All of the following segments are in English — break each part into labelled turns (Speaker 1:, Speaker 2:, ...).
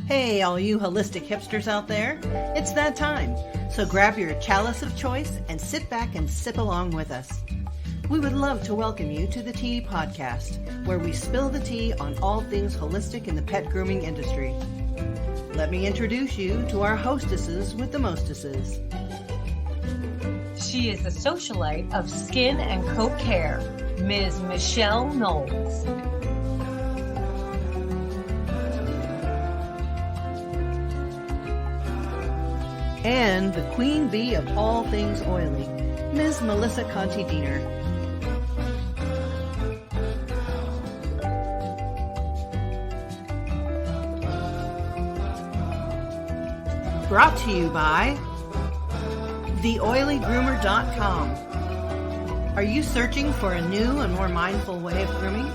Speaker 1: Hey, all you holistic hipsters out there, it's that time. So grab your chalice of choice and sit back and sip along with us. We would love to welcome you to the Tea Podcast, where we spill the tea on all things holistic in the pet grooming industry. Let me introduce you to our hostesses with the mostesses.
Speaker 2: She is the socialite of skin and coat care, Ms. Michelle Knowles.
Speaker 1: And the queen bee of all things oily, Ms. Melissa Conti-Diener. Brought to you by theoilygroomer.com. Are you searching for a new and more mindful way of grooming?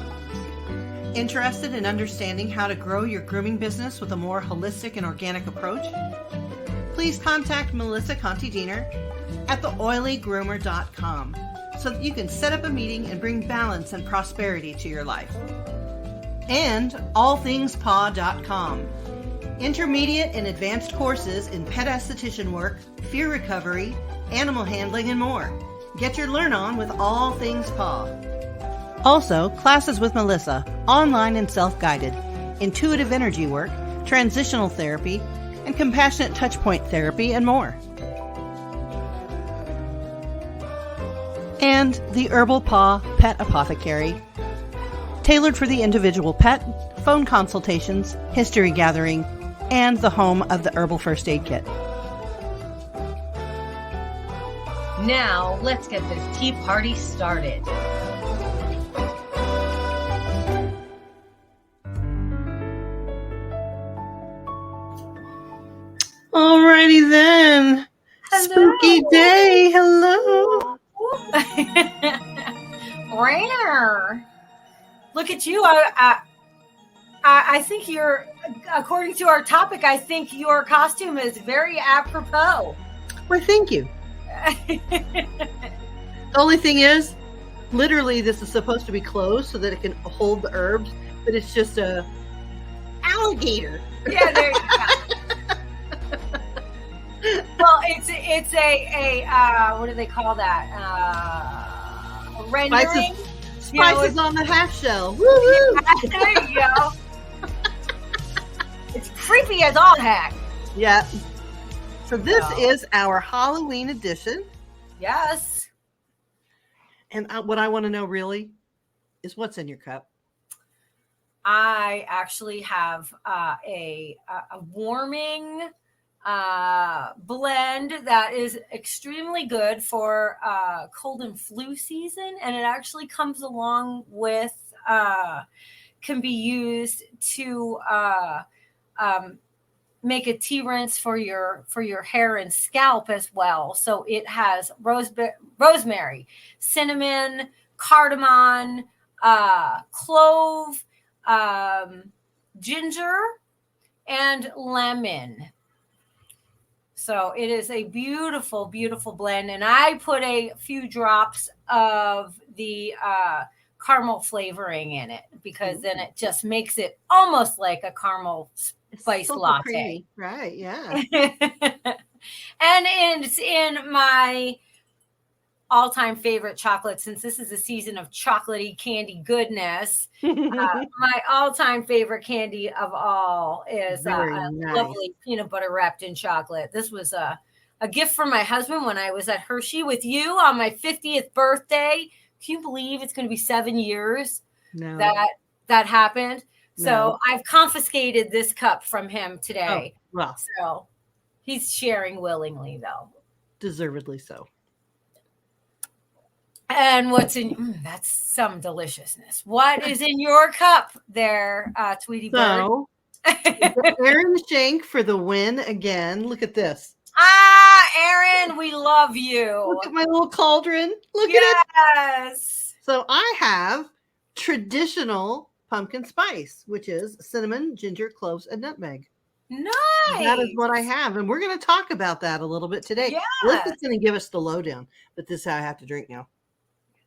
Speaker 1: Interested in understanding how to grow your grooming business with a more holistic and organic approach? Please contact Melissa Conti-Diener at theoilygroomer.com so that you can set up a meeting and bring balance and prosperity to your life. And allthingspaw.com. Intermediate and advanced courses in pet esthetician work, fear recovery, animal handling, and more. Get your learn on with All Things Paw. Also, classes with Melissa, online and self-guided, intuitive energy work, transitional therapy, and compassionate touchpoint therapy, and more. And the Herbal Paw Pet Apothecary, tailored for the individual pet, phone consultations, history gathering, and the home of the Herbal First Aid Kit.
Speaker 2: Now, let's get this tea party started.
Speaker 1: Alrighty then.
Speaker 2: Hello.
Speaker 1: Spooky day. Hello.
Speaker 2: Rainer. Look at you. I think you're, according to our topic, I think your costume is very apropos.
Speaker 1: Well, thank you. The only thing is, literally, this is supposed to be closed so that it can hold the herbs, but it's just a alligator.
Speaker 2: Yeah, there you go. Well, it's a what do they call that? Rendering.
Speaker 1: Spices on the half shell. Woo-hoo.
Speaker 2: There you go. It's creepy as all heck.
Speaker 1: Yeah. So this is our Halloween edition.
Speaker 2: Yes.
Speaker 1: And what I want to know really is what's in your cup.
Speaker 2: I actually have a warming blend that is extremely good for cold and flu season, and it actually comes along with can be used to make a tea rinse for your hair and scalp as well. So it has rosemary, cinnamon, cardamom, clove, ginger, and lemon. So it is a beautiful, beautiful blend. And I put a few drops of the caramel flavoring in it because then it just makes it almost like a caramel spice latte.
Speaker 1: Creamy. Right, yeah.
Speaker 2: And it's in my all-time favorite chocolate, since this is a season of chocolatey candy goodness. My all-time favorite candy of all is a lovely peanut butter wrapped in chocolate. This was a gift from my husband when I was at Hershey with you on my 50th birthday. Can you believe it's going to be 7 years that happened? No. So I've confiscated this cup from him today. Oh,
Speaker 1: well.
Speaker 2: So he's sharing willingly, though.
Speaker 1: Deservedly so.
Speaker 2: And what's in that's some deliciousness. What is in your cup there, Tweety Bird?
Speaker 1: So, Aaron Shank for the win again. Look at this.
Speaker 2: Aaron, we love you.
Speaker 1: Look at my little cauldron. Look at it.
Speaker 2: Yes.
Speaker 1: So I have traditional pumpkin spice, which is cinnamon, ginger, cloves, and nutmeg.
Speaker 2: Nice.
Speaker 1: That is what I have. And we're going to talk about that a little bit today.
Speaker 2: Yeah.
Speaker 1: Melissa's going to give us the lowdown, but this is how I have to drink now.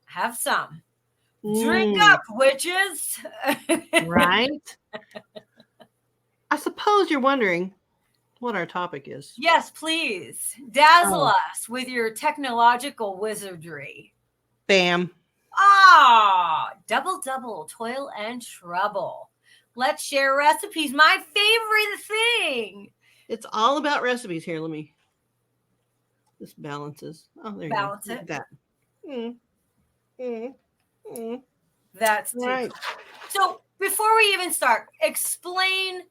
Speaker 2: Have some. Drink up, witches.
Speaker 1: Right? I suppose you're wondering what our topic is.
Speaker 2: Yes, please. Dazzle
Speaker 1: Oh.
Speaker 2: us with your technological wizardry.
Speaker 1: Bam.
Speaker 2: Double, toil and trouble. Let's share recipes. My favorite thing.
Speaker 1: It's all about recipes. Here, let me. This balances. Oh, there
Speaker 2: Balance
Speaker 1: you go.
Speaker 2: it.
Speaker 1: Look at that.
Speaker 2: That's
Speaker 1: right.
Speaker 2: So before we even start, explain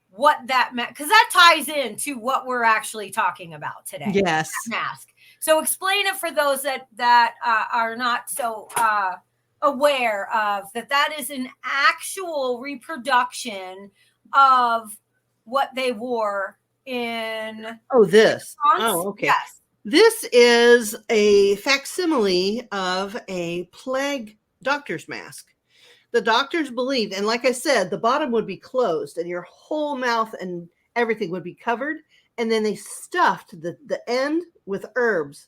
Speaker 2: what that meant, because that ties into what we're actually talking about today.
Speaker 1: Yes.
Speaker 2: Mask. So explain it for those that are not so aware of that. That is an actual reproduction of what they wore in.
Speaker 1: Oh, this.
Speaker 2: response.
Speaker 1: Oh, okay.
Speaker 2: Yes.
Speaker 1: This is a facsimile of a plague doctor's mask. The doctors believed, and like I said, the bottom would be closed and your whole mouth and everything would be covered. And then they stuffed the end with herbs.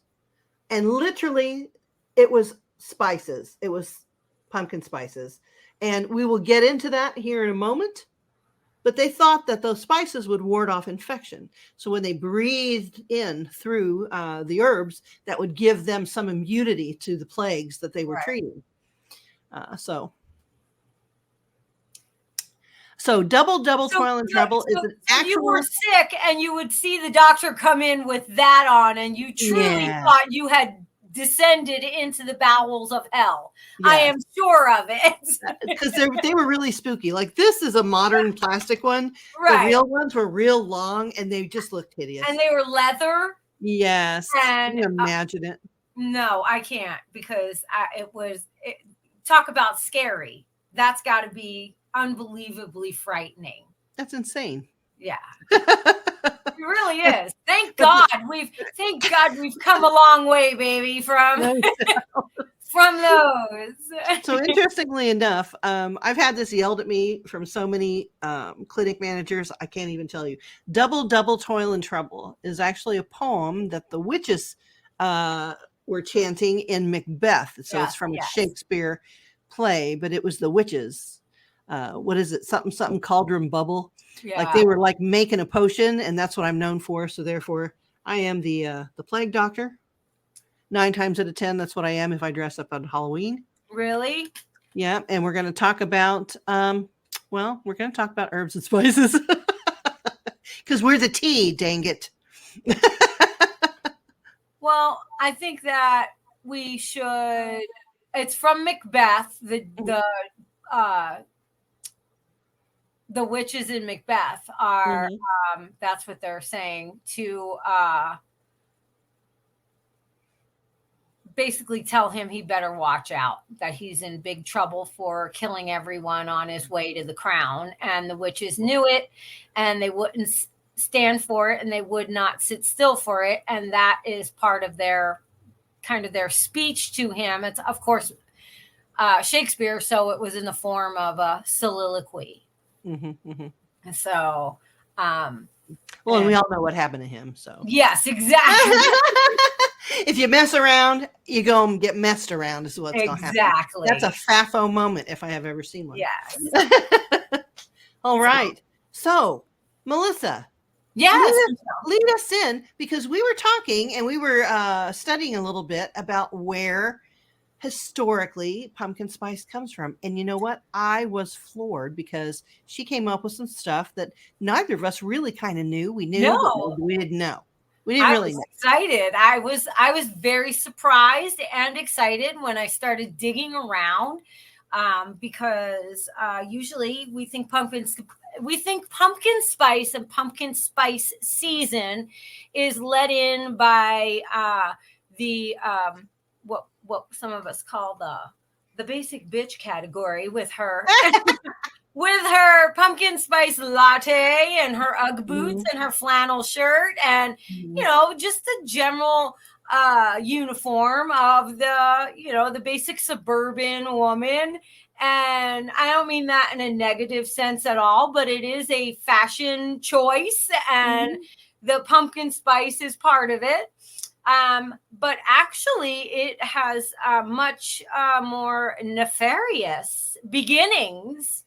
Speaker 1: And literally, it was spices. It was pumpkin spices. And we will get into that here in a moment. But they thought that those spices would ward off infection. So when they breathed in through the herbs, that would give them some immunity to the plagues that they were treating. So double, toil and trouble is an actual.
Speaker 2: You were sick and you would see the doctor come in with that on, and you truly thought you had descended into the bowels of hell. Yes. I am sure of it.
Speaker 1: Because they were really spooky. Like, this is a modern plastic one.
Speaker 2: Right.
Speaker 1: The real ones were real long and they just looked hideous.
Speaker 2: And they were leather.
Speaker 1: Yes.
Speaker 2: And
Speaker 1: can you imagine it?
Speaker 2: No, I can't, because talk about scary. That's got to be unbelievably frightening.
Speaker 1: That's insane.
Speaker 2: Yeah. It really is. Thank God we've come a long way, baby, from those.
Speaker 1: So interestingly enough, I've had this yelled at me from so many clinic managers, I can't even tell you. Double, toil and trouble is actually a poem that the witches were chanting in Macbeth. So it's from a Shakespeare play, but it was the witches. What is it? Something cauldron bubble. Yeah. Like they were like making a potion, and that's what I'm known for. So therefore I am the plague doctor. 9 times out of 10, that's what I am if I dress up on Halloween.
Speaker 2: Really?
Speaker 1: Yeah. And we're going to talk about, we're going to talk about herbs and spices because we're the tea, dang it.
Speaker 2: Well, I think that we should, it's from Macbeth, the witches in Macbeth are, that's what they're saying, to basically tell him he better watch out, that he's in big trouble for killing everyone on his way to the crown. And the witches knew it, and they wouldn't stand for it, and they would not sit still for it. And that is part of their speech to him. It's, of course, Shakespeare, so it was in the form of a soliloquy. So, and
Speaker 1: we all know what happened to him. So
Speaker 2: yes, exactly.
Speaker 1: If you mess around, you go and get messed around. Is what's going to happen.
Speaker 2: Exactly.
Speaker 1: That's a Fafo moment if I have ever seen one.
Speaker 2: Yes.
Speaker 1: All right. So, Melissa.
Speaker 2: Yes.
Speaker 1: Lead us in, because we were talking and we were studying a little bit about where historically pumpkin spice comes from. And you know what? I was floored because she came up with some stuff that neither of us really kind of knew. We knew, but we didn't know. We didn't really know.
Speaker 2: Excited. I was very surprised and excited when I started digging around, because usually we think pumpkin spice and pumpkin spice season is let in by the what some of us call the basic bitch category, with her with her pumpkin spice latte and her Ugg boots and her flannel shirt, and just the general uniform of the basic suburban woman. And I don't mean that in a negative sense at all, but it is a fashion choice, and the pumpkin spice is part of it. But actually it has much more nefarious beginnings.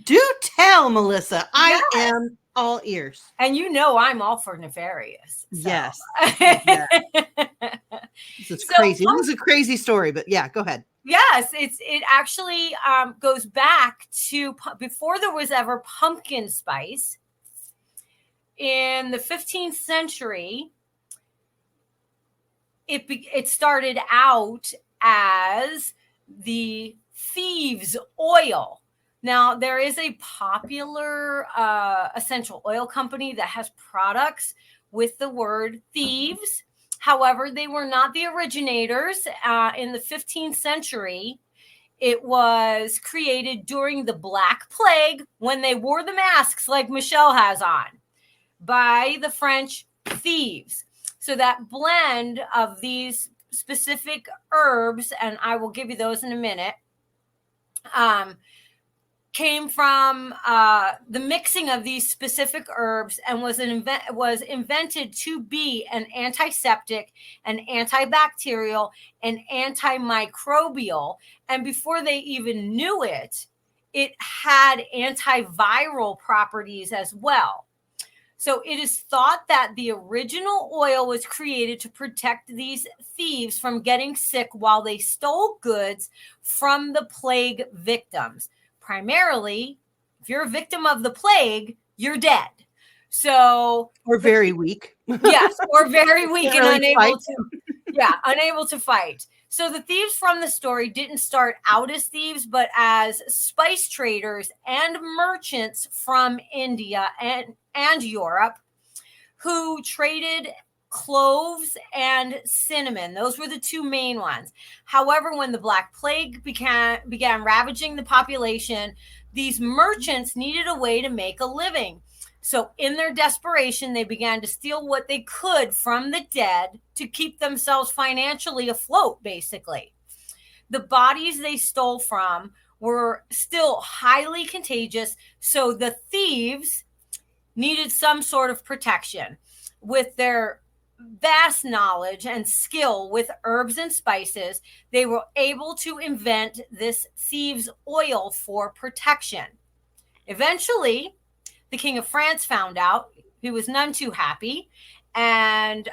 Speaker 1: Do tell, Melissa. I
Speaker 2: Yes.
Speaker 1: am all ears.
Speaker 2: And you know I'm all for nefarious. So.
Speaker 1: Yes. Yeah. This is
Speaker 2: So,
Speaker 1: crazy. This is a crazy story, but yeah, go ahead.
Speaker 2: yes, it actually goes back to before there was ever pumpkin spice. In the 15th century, it started out as the thieves' oil. Now, there is a popular essential oil company that has products with the word thieves. However, they were not the originators. In the 15th century, it was created during the Black Plague when they wore the masks like Michelle has on by the French thieves. So that blend of these specific herbs, and I will give you those in a minute, came from the mixing of these specific herbs and was invented to be an antiseptic, an antibacterial, an antimicrobial. And before they even knew it, it had antiviral properties as well. So it is thought that the original oil was created to protect these thieves from getting sick while they stole goods from the plague victims. Primarily, if you're a victim of the plague, you're dead. So,
Speaker 1: or very weak.
Speaker 2: Yes, or very weak and
Speaker 1: really
Speaker 2: unable to fight. So the thieves from the story didn't start out as thieves, but as spice traders and merchants from India and Europe who traded cloves and cinnamon. Those were the two main ones. However, when the Black Plague began ravaging the population, these merchants needed a way to make a living. So in their desperation, they began to steal what they could from the dead to keep themselves financially afloat, basically. The bodies they stole from were still highly contagious, so the thieves needed some sort of protection. With their vast knowledge and skill with herbs and spices, they were able to invent this thieves' oil for protection. Eventually, the King of France found out. He was none too happy, and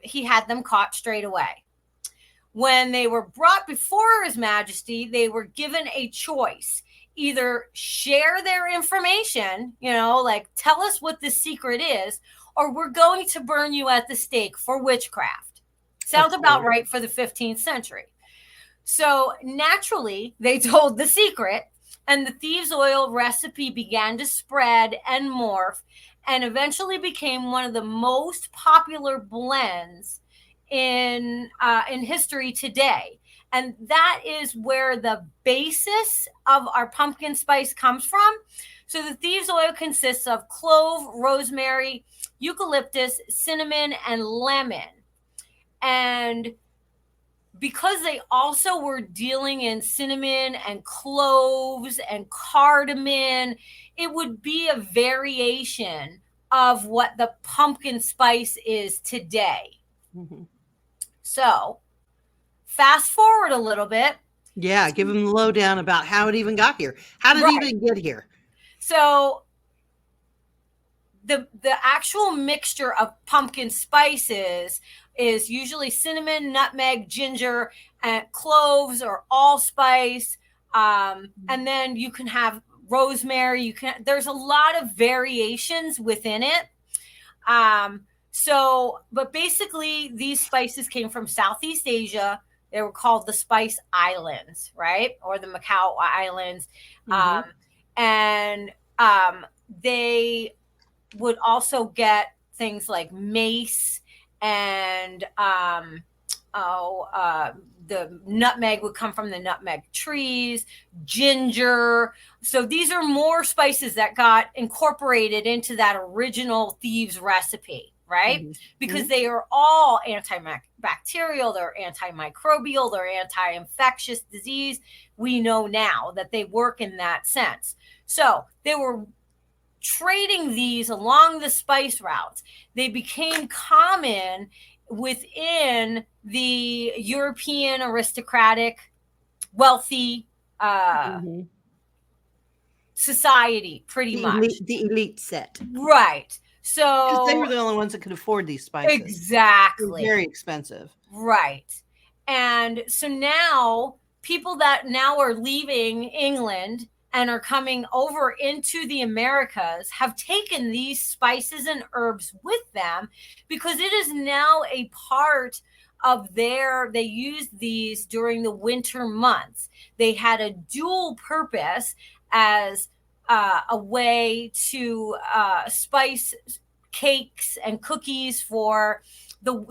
Speaker 2: he had them caught straight away. When they were brought before His Majesty, they were given a choice. Either share their information, like tell us what the secret is, or we're going to burn you at the stake for witchcraft. Sounds about right for the 15th century. So naturally, they told the secret, and the thieves' oil recipe began to spread and morph and eventually became one of the most popular blends in history today. And that is where the basis of our pumpkin spice comes from. So the thieves' oil consists of clove, rosemary, eucalyptus, cinnamon, and lemon. And because they also were dealing in cinnamon and cloves and cardamom, it would be a variation of what the pumpkin spice is today.
Speaker 1: Mm-hmm.
Speaker 2: So fast forward a little bit.
Speaker 1: Yeah, give them the lowdown about how it even got here. How did it even get here?
Speaker 2: So the actual mixture of pumpkin spices is usually cinnamon, nutmeg, ginger, and cloves or allspice. And then you can have rosemary. There's a lot of variations within it. But basically these spices came from Southeast Asia. They were called the Spice Islands, right? Or the Macau Islands. And they would also get things like mace and the nutmeg would come from the nutmeg trees, ginger. So these are more spices that got incorporated into that original thieves recipe, right? Because they are all antibacterial, they're antimicrobial, they're anti-infectious disease. We know now that they work in that sense. So they were trading these along the spice routes. They became common within the European aristocratic, wealthy society, pretty much.
Speaker 1: The elite set.
Speaker 2: Right.
Speaker 1: Because they
Speaker 2: So
Speaker 1: were the only ones that could afford these spices.
Speaker 2: exactly.
Speaker 1: They're very expensive.
Speaker 2: Right. And so now people that now are leaving England and are coming over into the Americas have taken these spices and herbs with them because it is now a part of they used these during the winter months. They had a dual purpose as a way to spice cakes and cookies for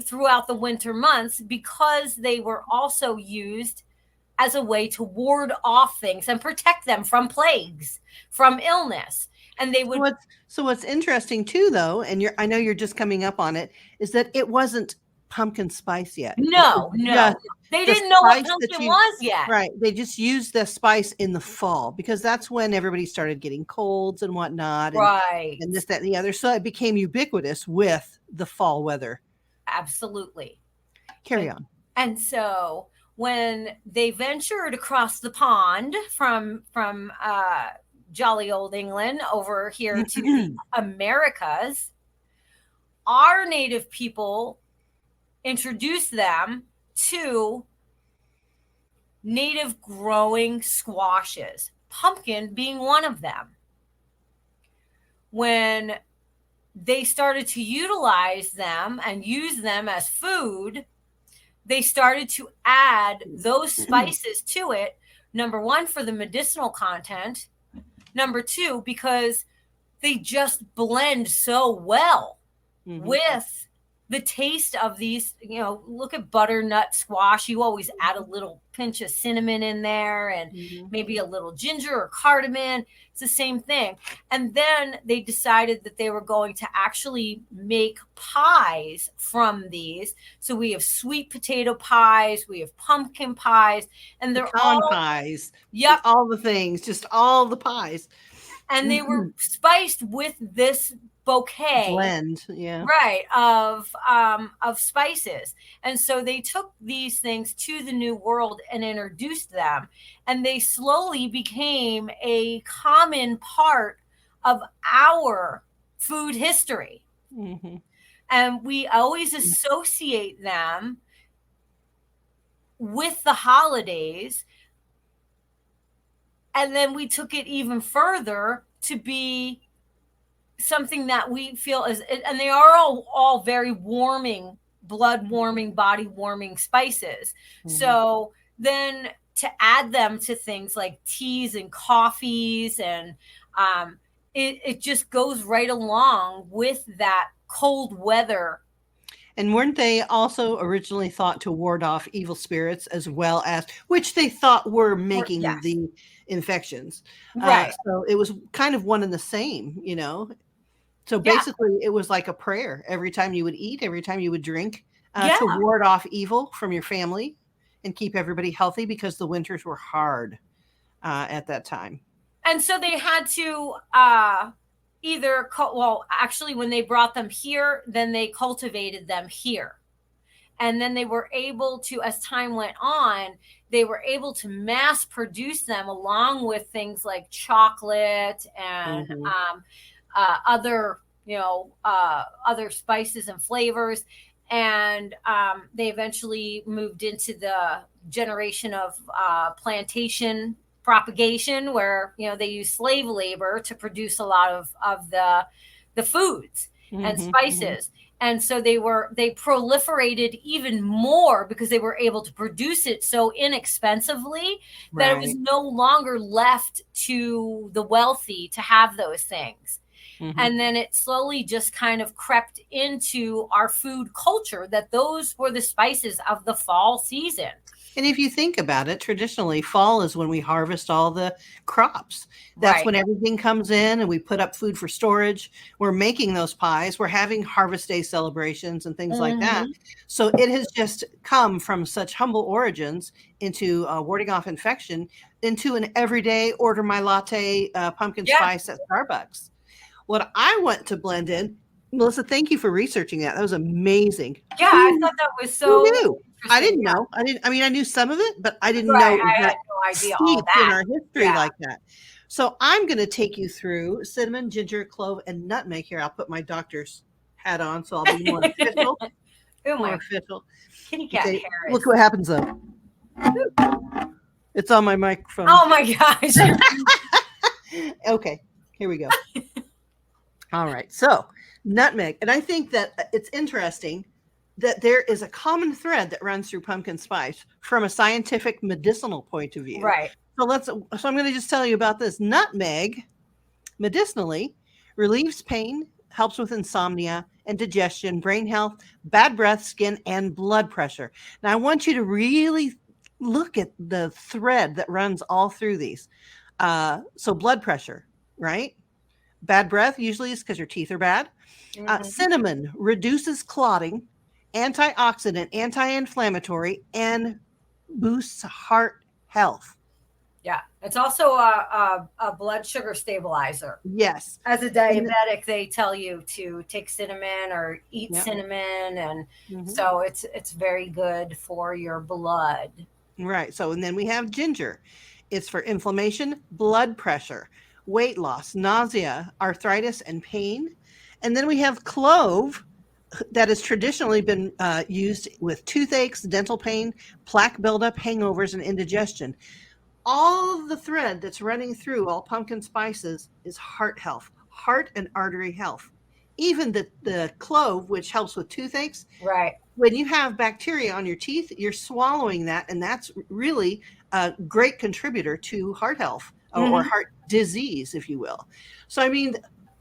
Speaker 2: throughout the winter months, because they were also used as a way to ward off things and protect them from plagues, from illness. And they would.
Speaker 1: So what's interesting too, though, and I know you're just coming up on it, is that it wasn't pumpkin spice yet.
Speaker 2: No. They didn't know what pumpkin was yet.
Speaker 1: Right. They just used the spice in the fall because that's when everybody started getting colds and whatnot.
Speaker 2: Right.
Speaker 1: And this, that, and the other. So it became ubiquitous with the fall weather.
Speaker 2: Absolutely.
Speaker 1: Carry on.
Speaker 2: And so when they ventured across the pond from jolly old England over here to the Americas, our native people introduced them to native growing squashes, pumpkin being one of them. When they started to utilize them and use them as food, they started to add those spices to it. Number one, for the medicinal content. Number two, because they just blend so well with the taste of these. Look at butternut squash. You always add a little pinch of cinnamon in there and maybe a little ginger or cardamom. It's the same thing. And then they decided that they were going to actually make pies from these. So we have sweet potato pies, we have pumpkin pies, and they're all
Speaker 1: pies.
Speaker 2: Yep.
Speaker 1: All the things, just all the pies.
Speaker 2: And they were spiced with this bouquet
Speaker 1: blend,
Speaker 2: right, of spices. And so they took these things to the New World and introduced them, and they slowly became a common part of our food history. And we always associate them with the holidays. And then we took it even further to be something that we feel is, and they are all very warming, blood warming, body warming spices. So then to add them to things like teas and coffees, and it just goes right along with that cold weather.
Speaker 1: And weren't they also originally thought to ward off evil spirits, as well as, which they thought were making the infections?
Speaker 2: Right.
Speaker 1: So it was kind of one and the same, So basically it was like a prayer every time you would eat, every time you would drink, to ward off evil from your family and keep everybody healthy, because the winters were hard at that time.
Speaker 2: And so they had to actually, when they brought them here, then they cultivated them here. And then they were able to, as time went on, they were able to mass produce them along with things like chocolate and other spices and flavors. And they eventually moved into the generation of plantation propagation, where they use slave labor to produce a lot of the foods and spices. And so they proliferated even more because they were able to produce it so inexpensively that it was no longer left to the wealthy to have those things. And then it slowly just kind of crept into our food culture that those were the spices of the fall season.
Speaker 1: And if you think about it, traditionally, fall is when we harvest all the crops. That's when everything comes in and we put up food for storage. We're making those pies. We're having harvest day celebrations and things like that. So it has just come from such humble origins into warding off infection into an everyday order my latte pumpkin spice at Starbucks. What I want to blend in, Melissa, thank you for researching that. That was amazing.
Speaker 2: Yeah, I thought that was so.
Speaker 1: Who knew? I didn't know. I knew some of it, but I didn't know
Speaker 2: I had no idea all that.
Speaker 1: in our history like that. So I'm going to take you through cinnamon, ginger, clove, and nutmeg. Here, I'll put my doctor's hat on, so I'll be more official.
Speaker 2: Oh
Speaker 1: More
Speaker 2: my
Speaker 1: official.
Speaker 2: kitty cat
Speaker 1: Okay,
Speaker 2: Harris.
Speaker 1: look what happens though. It's on my microphone.
Speaker 2: Oh my gosh.
Speaker 1: Okay, here we go. All right, so nutmeg. And I think that it's interesting that there is a common thread that runs through pumpkin spice from a scientific medicinal point of view.
Speaker 2: Right.
Speaker 1: So I'm going to just tell you about this. Nutmeg medicinally relieves pain, helps with insomnia and digestion, brain health, bad breath, skin, and blood pressure. Now I want you to really look at the thread that runs all through these. So blood pressure, right? Bad breath usually is because your teeth are bad. Cinnamon reduces clotting, antioxidant, anti-inflammatory, and boosts heart health.
Speaker 2: Yeah. It's also a blood sugar stabilizer.
Speaker 1: Yes.
Speaker 2: As a diabetic, they tell you to take cinnamon or eat cinnamon. And so it's very good for your blood.
Speaker 1: Right. So, and then we have ginger. It's for inflammation, blood pressure, weight loss, nausea, arthritis, and pain. And then we have clove that has traditionally been used with toothaches, dental pain, plaque buildup, hangovers, and indigestion. All of the thread that's running through all pumpkin spices is heart health, heart and artery health. Even the clove, which helps with toothaches.
Speaker 2: Right.
Speaker 1: When you have bacteria on your teeth, you're swallowing that, and that's really a great contributor to heart health or heart disease, if you will. So, I mean,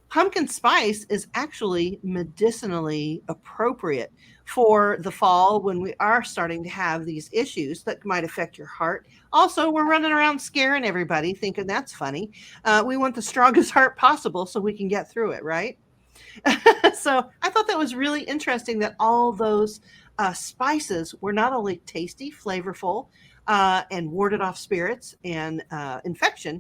Speaker 1: pumpkin spice is actually medicinally appropriate for the fall when we are starting to have these issues that might affect your heart. Also, we're running around scaring everybody, thinking that's funny. We want the strongest heart possible so we can get through it, right? So I thought that was really interesting that all those spices were not only tasty, flavorful, and warded off spirits and infection,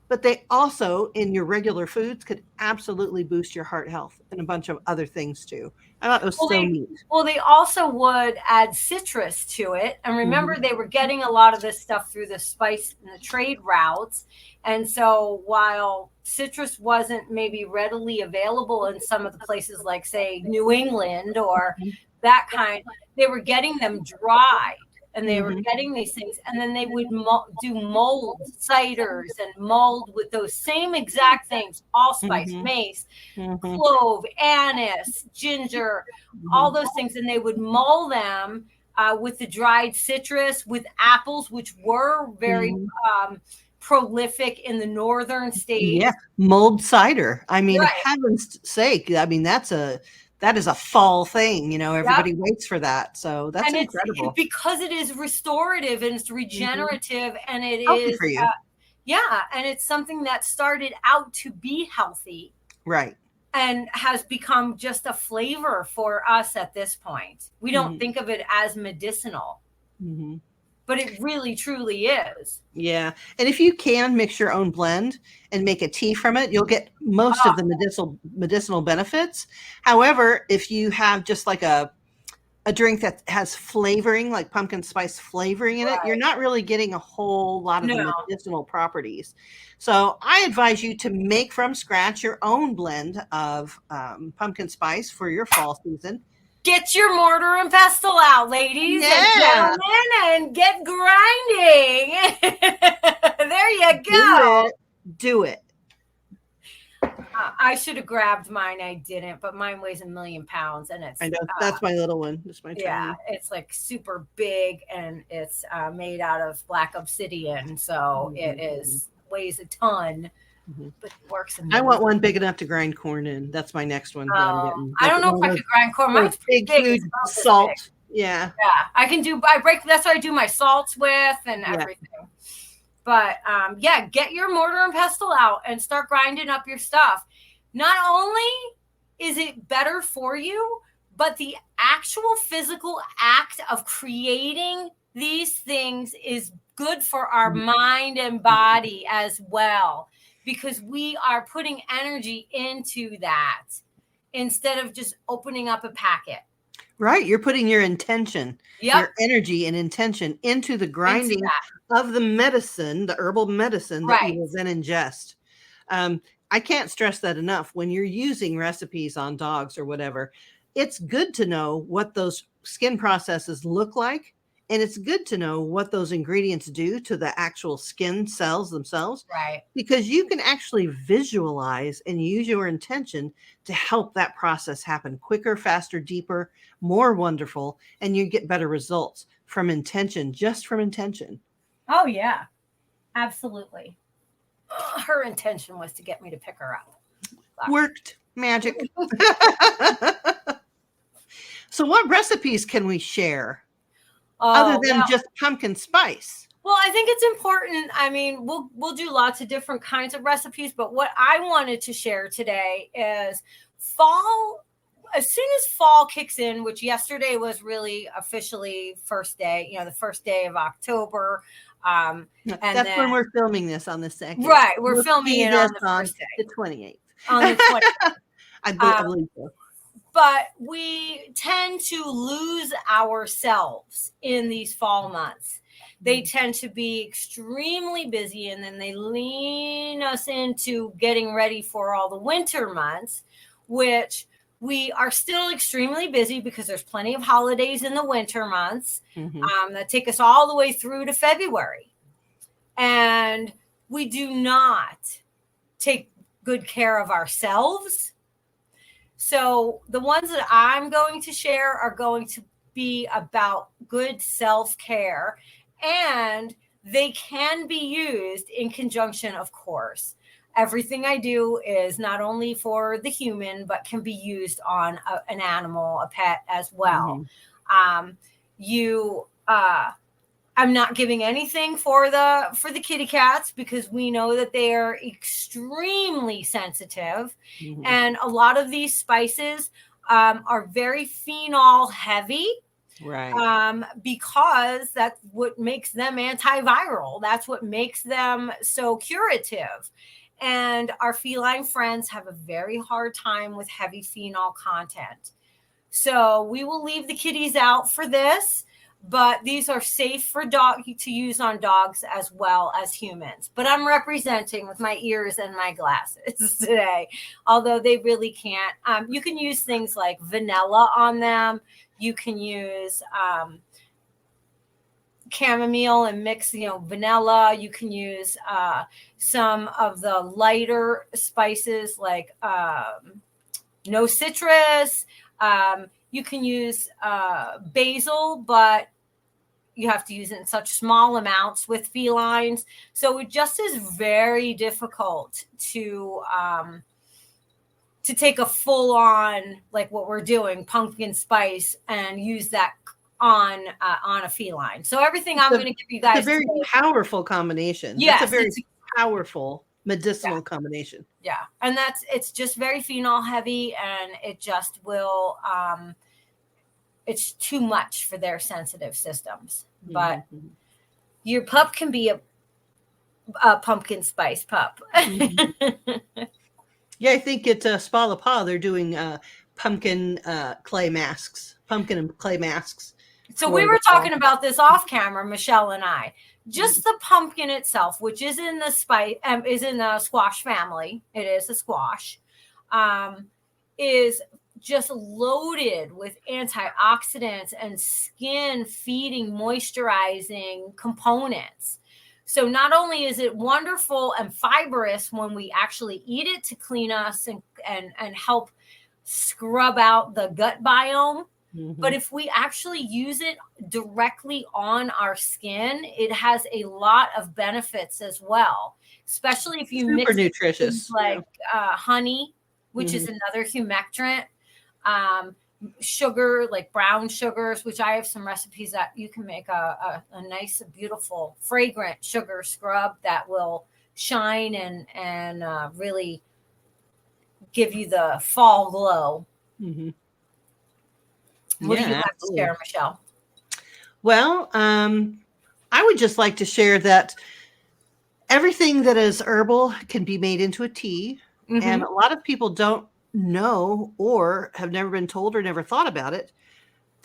Speaker 1: but they also, in your regular foods, could absolutely boost your heart health and a bunch of other things too. I thought it was so neat.
Speaker 2: Well, they also would add citrus to it. And remember, they were getting a lot of this stuff through the spice and the trade routes. And so while citrus wasn't maybe readily available in some of the places like, say, New England or that kind, they were getting them dried. And they were getting these things, and then they would do mulled ciders and mulled with those same exact things: allspice, mace, clove, anise, ginger, all those things. And they would mull them with the dried citrus, with apples, which were very prolific in the northern states.
Speaker 1: Yeah, mulled cider. I mean, heaven's sake! I mean, that is a fall thing, you know, everybody waits for that. So that's incredible.
Speaker 2: Because it is restorative and it's regenerative and it
Speaker 1: healthy
Speaker 2: is,
Speaker 1: for you.
Speaker 2: And it's something that started out to be healthy.
Speaker 1: Right.
Speaker 2: And has become just a flavor for us at this point. We don't think of it as medicinal. But it really, truly is.
Speaker 1: Yeah. And if you can mix your own blend and make a tea from it, you'll get most of the medicinal benefits. However, if you have just like a drink that has flavoring, like pumpkin spice flavoring in it, you're not really getting a whole lot of the medicinal properties. So I advise you to make from scratch your own blend of pumpkin spice for your fall season.
Speaker 2: Get your mortar and pestle out, ladies and gentlemen, and get grinding. There you go.
Speaker 1: Do it.
Speaker 2: I should have grabbed mine. I didn't, but mine weighs 1,000,000 pounds, and it's.
Speaker 1: I know that's my little one. That's my tiny.
Speaker 2: Yeah, it's like super big, and it's made out of black obsidian, so it weighs a ton. But it works.
Speaker 1: I want one big enough to grind corn in. That's my next one.
Speaker 2: I don't know if I could grind corn. Mine's
Speaker 1: big, huge salt. Yeah.
Speaker 2: I can do. That's what I do my salts with and everything. But get your mortar and pestle out and start grinding up your stuff. Not only is it better for you, but the actual physical act of creating these things is good for our mind and body as well. Because we are putting energy into that instead of just opening up a packet.
Speaker 1: Right. You're putting your intention,
Speaker 2: Yep.
Speaker 1: your energy and intention into the
Speaker 2: Into
Speaker 1: grinding
Speaker 2: that.
Speaker 1: of the medicine, the herbal medicine that you
Speaker 2: Right.
Speaker 1: will then ingest. I can't stress that enough. When you're using recipes on dogs or whatever, it's good to know what those skin processes look like. And it's good to know what those ingredients do to the actual skin cells themselves,
Speaker 2: Right.
Speaker 1: because you can actually visualize and use your intention to help that process happen quicker, faster, deeper, more wonderful, and you get better results from intention, just from intention.
Speaker 2: Oh, yeah. Absolutely. Her intention was to get me to pick her up.
Speaker 1: Worked. Magic. So what recipes can we share other than just pumpkin spice?
Speaker 2: Well, I think it's important. I mean, we'll do lots of different kinds of recipes, but what I wanted to share today is fall. As soon as fall kicks in, which yesterday was really officially first day, the first day of October. And
Speaker 1: that's when we're filming this on the 2nd.
Speaker 2: Right. We're filming it on the first day.
Speaker 1: The 28th.
Speaker 2: On the 28th.
Speaker 1: I believe so.
Speaker 2: But we tend to lose ourselves in these fall months. They tend to be extremely busy, and then they lean us into getting ready for all the winter months, which we are still extremely busy because there's plenty of holidays in the winter months that take us all the way through to February. And we do not take good care of ourselves. So the ones that I'm going to share are going to be about good self-care, and they can be used in conjunction, of course. Everything I do is not only for the human, but can be used on an animal, a pet as well. I'm not giving anything for the kitty cats because we know that they are extremely sensitive. And a lot of these spices are very phenol heavy.
Speaker 1: Right.
Speaker 2: Because that's what makes them antiviral. That's what makes them so curative. And our feline friends have a very hard time with heavy phenol content. So we will leave the kitties out for this. But these are safe for to use on dogs as well as humans. But I'm representing with my ears and my glasses today, although they really can't. You can use things like vanilla on them. You can use chamomile and mix, vanilla. You can use some of the lighter spices like no citrus. You can use basil, but you have to use it in such small amounts with felines. So it just is very difficult to take a full on, like what we're doing, pumpkin spice, and use that on a feline. So everything I'm going to give you guys.
Speaker 1: It's a very powerful combination.
Speaker 2: Yes,
Speaker 1: it's a very powerful medicinal combination.
Speaker 2: Yeah. And it's just very phenol heavy, and it just will, it's too much for their sensitive systems. But your pup can be a pumpkin spice pup.
Speaker 1: Yeah, I think at Spa La Pa, they're doing pumpkin clay masks, pumpkin and clay masks.
Speaker 2: So we were talking about this off camera, Michelle and I. Just the pumpkin itself, which is in the is in the squash family. It is a squash. Is just loaded with antioxidants and skin feeding, moisturizing components. So not only is it wonderful and fibrous when we actually eat it to clean us and help scrub out the gut biome, but if we actually use it directly on our skin, it has a lot of benefits as well, especially if you mix
Speaker 1: nutritious,
Speaker 2: like honey, which is another humectant. Sugar, like brown sugars, which I have some recipes that you can make a nice, beautiful, fragrant sugar scrub that will shine and really give you the fall glow. What do you have to share, Michelle?
Speaker 1: Well, I would just like to share that everything that is herbal can be made into a tea. And a lot of people don't know or have never been told or never thought about it.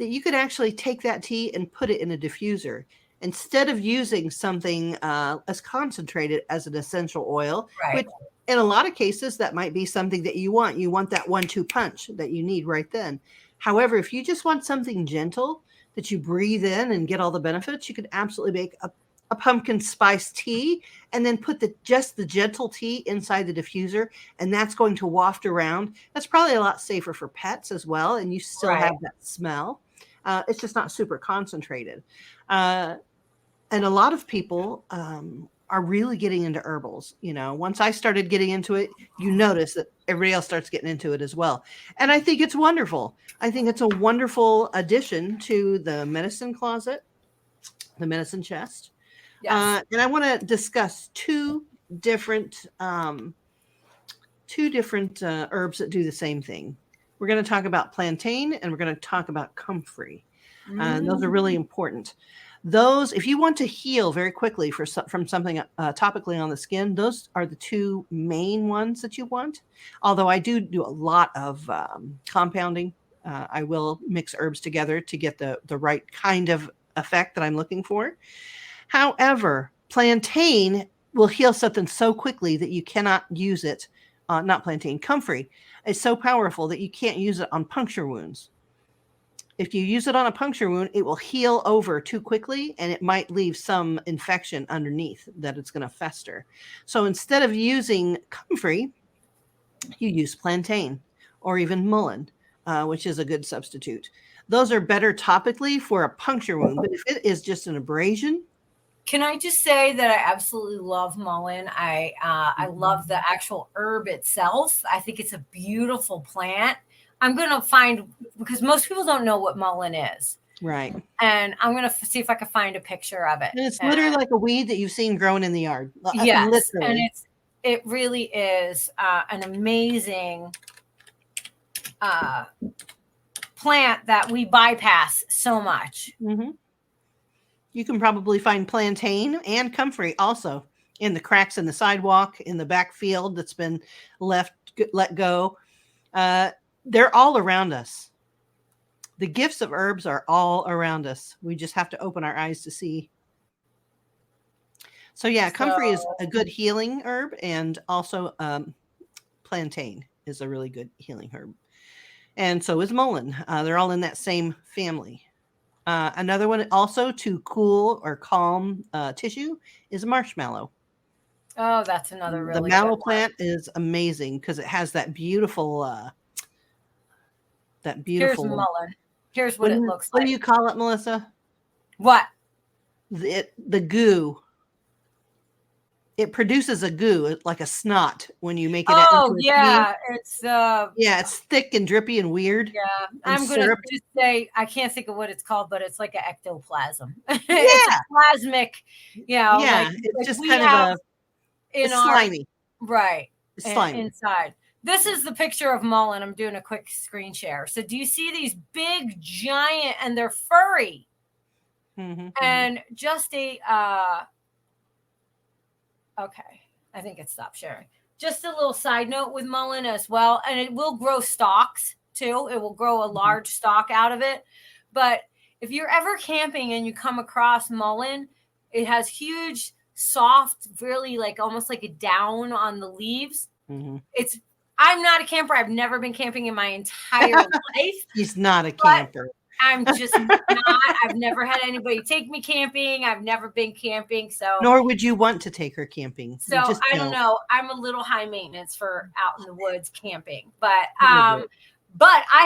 Speaker 1: that you could actually take that tea and put it in a diffuser instead of using something as concentrated as an essential oil,
Speaker 2: Right.
Speaker 1: which in a lot of cases, that might be something that you want. You want that 1-2 punch that you need right then. However, if you just want something gentle that you breathe in and get all the benefits, you could absolutely make a pumpkin spice tea and then put just the gentle tea inside the diffuser, and that's going to waft around. That's probably a lot safer for pets as well, and you still
Speaker 2: Right.
Speaker 1: have that smell. It's just not super concentrated. And a lot of people are really getting into herbals. Once I started getting into it, you notice that everybody else starts getting into it as well. And I think it's wonderful. I think it's a wonderful addition to the medicine closet, the medicine chest.
Speaker 2: Yes.
Speaker 1: And I want to discuss two different herbs that do the same thing. We're going to talk about plantain and we're going to talk about comfrey. Those are really important. Those, if you want to heal very quickly from something topically on the skin, those are the two main ones that you want. Although I do a lot of compounding. I will mix herbs together to get the right kind of effect that I'm looking for. However, plantain will heal something so quickly that you cannot use it. Not plantain, comfrey is so powerful that you can't use it on puncture wounds. If you use it on a puncture wound, it will heal over too quickly and it might leave some infection underneath that it's going to fester. So instead of using comfrey, you use plantain or even mullein, which is a good substitute. Those are better topically for a puncture wound, but if it is just an abrasion.
Speaker 2: Can I just say that I absolutely love mullein? I love the actual herb itself. I think it's a beautiful plant. I'm going to find, because most people don't know what mullein is.
Speaker 1: Right.
Speaker 2: And I'm going to see if I can find a picture of it.
Speaker 1: And it's literally like a weed that you've seen growing in the yard.
Speaker 2: Yes.
Speaker 1: Literally.
Speaker 2: And it really is an amazing plant that we bypass so much.
Speaker 1: Mm-hmm. You can probably find plantain and comfrey also in the cracks in the sidewalk, in the back field that's been let go. They're all around us. The gifts of herbs are all around us. We just have to open our eyes to see. So yeah, comfrey is a good healing herb, and also plantain is a really good healing herb. And so is mullein. They're all in that same family. Another one also to cool or calm tissue is marshmallow.
Speaker 2: Oh, that's another really
Speaker 1: the mallow plant is amazing because it has that beautiful
Speaker 2: Here's mullein. Here's what it looks like.
Speaker 1: What do you call it, Melissa?
Speaker 2: What?
Speaker 1: The goo. It produces a goo, like a snot, when you make it.
Speaker 2: Oh yeah, it's
Speaker 1: it's thick and drippy and weird.
Speaker 2: Yeah, I'm going to just say I can't think of what it's called, but it's like an ectoplasm.
Speaker 1: Yeah,
Speaker 2: it's a plasmic.
Speaker 1: Yeah,
Speaker 2: like,
Speaker 1: it's
Speaker 2: like
Speaker 1: just kind of it's slimy.
Speaker 2: Right.
Speaker 1: It's slimy
Speaker 2: inside. This is the picture of mullein. I'm doing a quick screen share. So do you see these big, giant, and they're furry, and just a okay, I think it stopped sharing. Just a little side note with mullein as well. And it will grow stalks too. It will grow a large stalk out of it. But if you're ever camping and you come across mullein, it has huge, soft, really like almost like a down on the leaves. I'm not a camper. I've never been camping in my entire life.
Speaker 1: He's not a camper.
Speaker 2: I'm just not. I've never had anybody take me camping. I've never been camping. So
Speaker 1: nor would you want to take her camping.
Speaker 2: So I don't know. I'm a little high maintenance for out in the woods camping. But I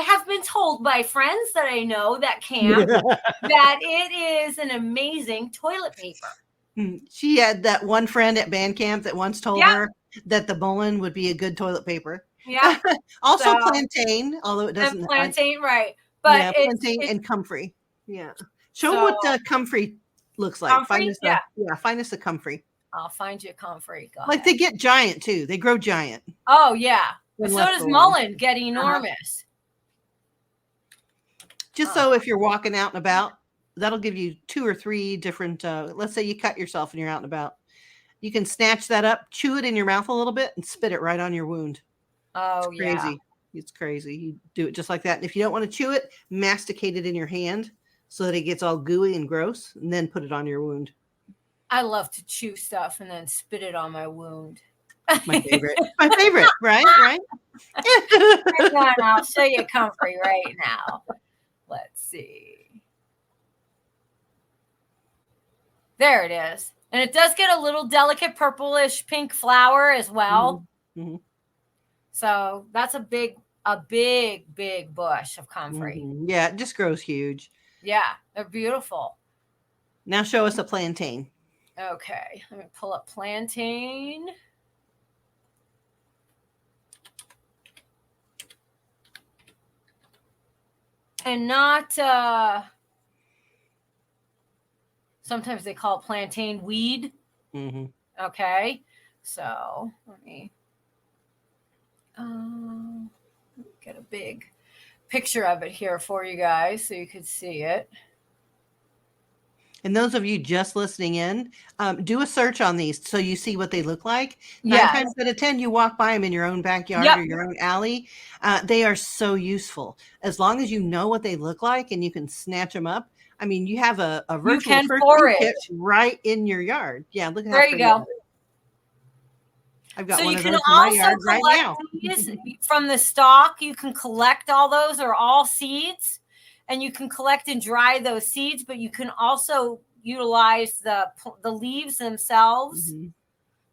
Speaker 2: have been told by friends that I know that camp that it is an amazing toilet paper.
Speaker 1: She had that one friend at band camp that once told her that the mullein would be a good toilet paper.
Speaker 2: Yeah.
Speaker 1: Also plantain, although it doesn't.
Speaker 2: And plantain, right. But
Speaker 1: plantain and comfrey. Yeah. Show what comfrey looks like.
Speaker 2: Comfrey?
Speaker 1: Find us a comfrey.
Speaker 2: I'll find you a comfrey. Go
Speaker 1: ahead. They get giant too. They grow giant.
Speaker 2: Oh yeah. So does mullein get enormous.
Speaker 1: Just so if you're walking out and about, that'll give you 2 or 3 different, let's say you cut yourself and you're out and about. You can snatch that up, chew it in your mouth a little bit, and spit it right on your wound.
Speaker 2: Oh,
Speaker 1: it's crazy. It's crazy. You do it just like that. And if you don't want to chew it, masticate it in your hand so that it gets all gooey and gross, and then put it on your wound.
Speaker 2: I love to chew stuff and then spit it on my wound.
Speaker 1: My favorite. My favorite, right? Right?
Speaker 2: Hang on, I'll show you comfrey right now. Let's see. There it is. And it does get a little delicate purplish pink flower as well.
Speaker 1: Mm-hmm.
Speaker 2: So that's a big bush of comfrey.
Speaker 1: Mm-hmm. Yeah, it just grows huge.
Speaker 2: Yeah, they're beautiful.
Speaker 1: Now show us a plantain.
Speaker 2: Okay, let me pull up plantain. And not, sometimes they call it plantain weed.
Speaker 1: Mm-hmm.
Speaker 2: Okay, so let me get a big picture of it here for you guys so you could see it.
Speaker 1: And those of you just listening in, do a search on these so you see what they look like.
Speaker 2: Yes.
Speaker 1: 9 times out of 10, you walk by them in your own backyard
Speaker 2: Yep.
Speaker 1: or your own alley. They are so useful. As long as you know what they look like and you can snatch them up. I mean, you have a virtual
Speaker 2: can
Speaker 1: first
Speaker 2: forage.
Speaker 1: aid kit right in your yard. Yeah, look at
Speaker 2: There
Speaker 1: how
Speaker 2: you
Speaker 1: pretty
Speaker 2: go.
Speaker 1: that is. I've got
Speaker 2: So
Speaker 1: one
Speaker 2: you
Speaker 1: of
Speaker 2: can
Speaker 1: those in my
Speaker 2: also
Speaker 1: yard right now.
Speaker 2: collect these from the stalk. You can collect all those, or all seeds, and you can collect and dry those seeds, but you can also utilize the leaves themselves.
Speaker 1: Mm-hmm.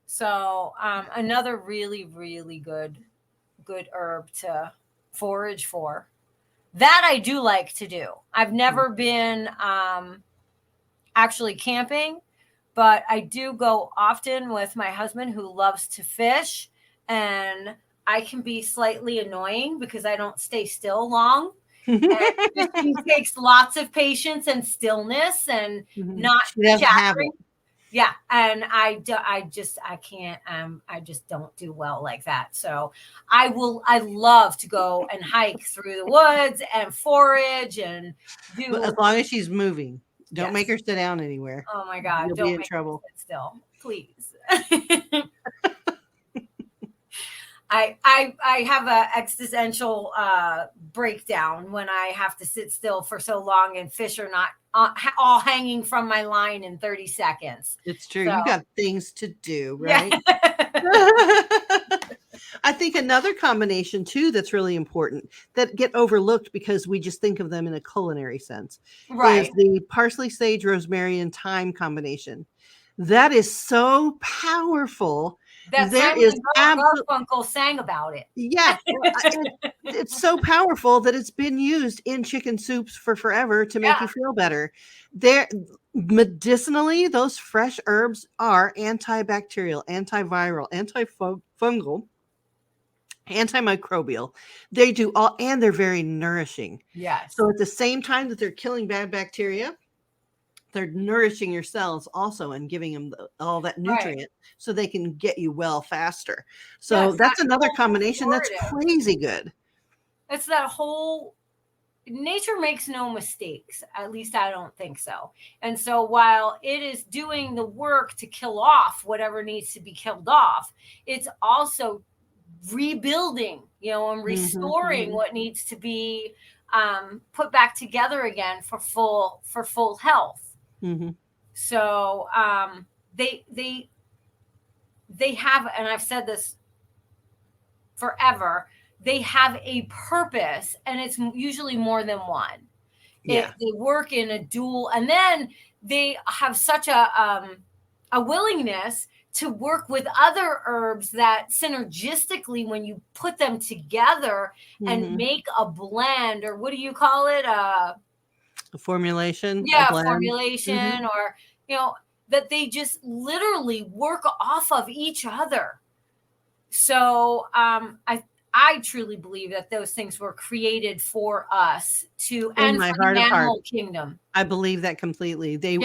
Speaker 2: So another really, really good herb to forage for. That I do like to do. I've never been actually camping, but I do go often with my husband, who loves to fish, and I can be slightly annoying because I don't stay still long. And fishing takes lots of patience and stillness and not chattering. Yeah, and I can't. I just don't do well like that. So I love to go and hike through the woods and forage and do.
Speaker 1: But as long as she's moving, don't
Speaker 2: Yes.
Speaker 1: make her sit down anywhere.
Speaker 2: Oh my God!
Speaker 1: You'll
Speaker 2: Don't
Speaker 1: be in
Speaker 2: make
Speaker 1: trouble.
Speaker 2: me sit still, please. I have an existential breakdown when I have to sit still for so long and fish are not all hanging from my line in 30 seconds.
Speaker 1: It's true.
Speaker 2: So,
Speaker 1: You got things to do, right?
Speaker 2: Yeah.
Speaker 1: I think another combination too that's really important that get overlooked because we just think of them in a culinary sense
Speaker 2: Right.
Speaker 1: is the parsley, sage, rosemary, and thyme combination. That is so powerful.
Speaker 2: That
Speaker 1: There
Speaker 2: Simon
Speaker 1: is
Speaker 2: Garfunkel sang about it.
Speaker 1: Yeah, it's so powerful that it's been used in chicken soups for forever to make you feel better. There, medicinally, those fresh herbs are antibacterial, antiviral, antifungal, antimicrobial. They do all, and they're very nourishing.
Speaker 2: Yes.
Speaker 1: So at the same time that they're killing bad bacteria, they're nourishing your cells also and giving them all that nutrient so they can get you well faster. So that's another combination that's crazy good.
Speaker 2: It's that whole nature makes no mistakes. At least I don't think so. And so while it is doing the work to kill off whatever needs to be killed off, it's also rebuilding, and restoring what needs to be put back together again for full health.
Speaker 1: Mm-hmm.
Speaker 2: So they have, and I've said this forever, they have a purpose, and it's usually more than one.
Speaker 1: Yeah.
Speaker 2: They work in a dual, and then they have such a willingness to work with other herbs that synergistically, when you put them together and make a blend, or what do you call it? A
Speaker 1: formulation.
Speaker 2: Yeah, formulation, or, that they just literally work off of each other. So I truly believe that those things were created for us and for the animal kingdom.
Speaker 1: I believe that completely. They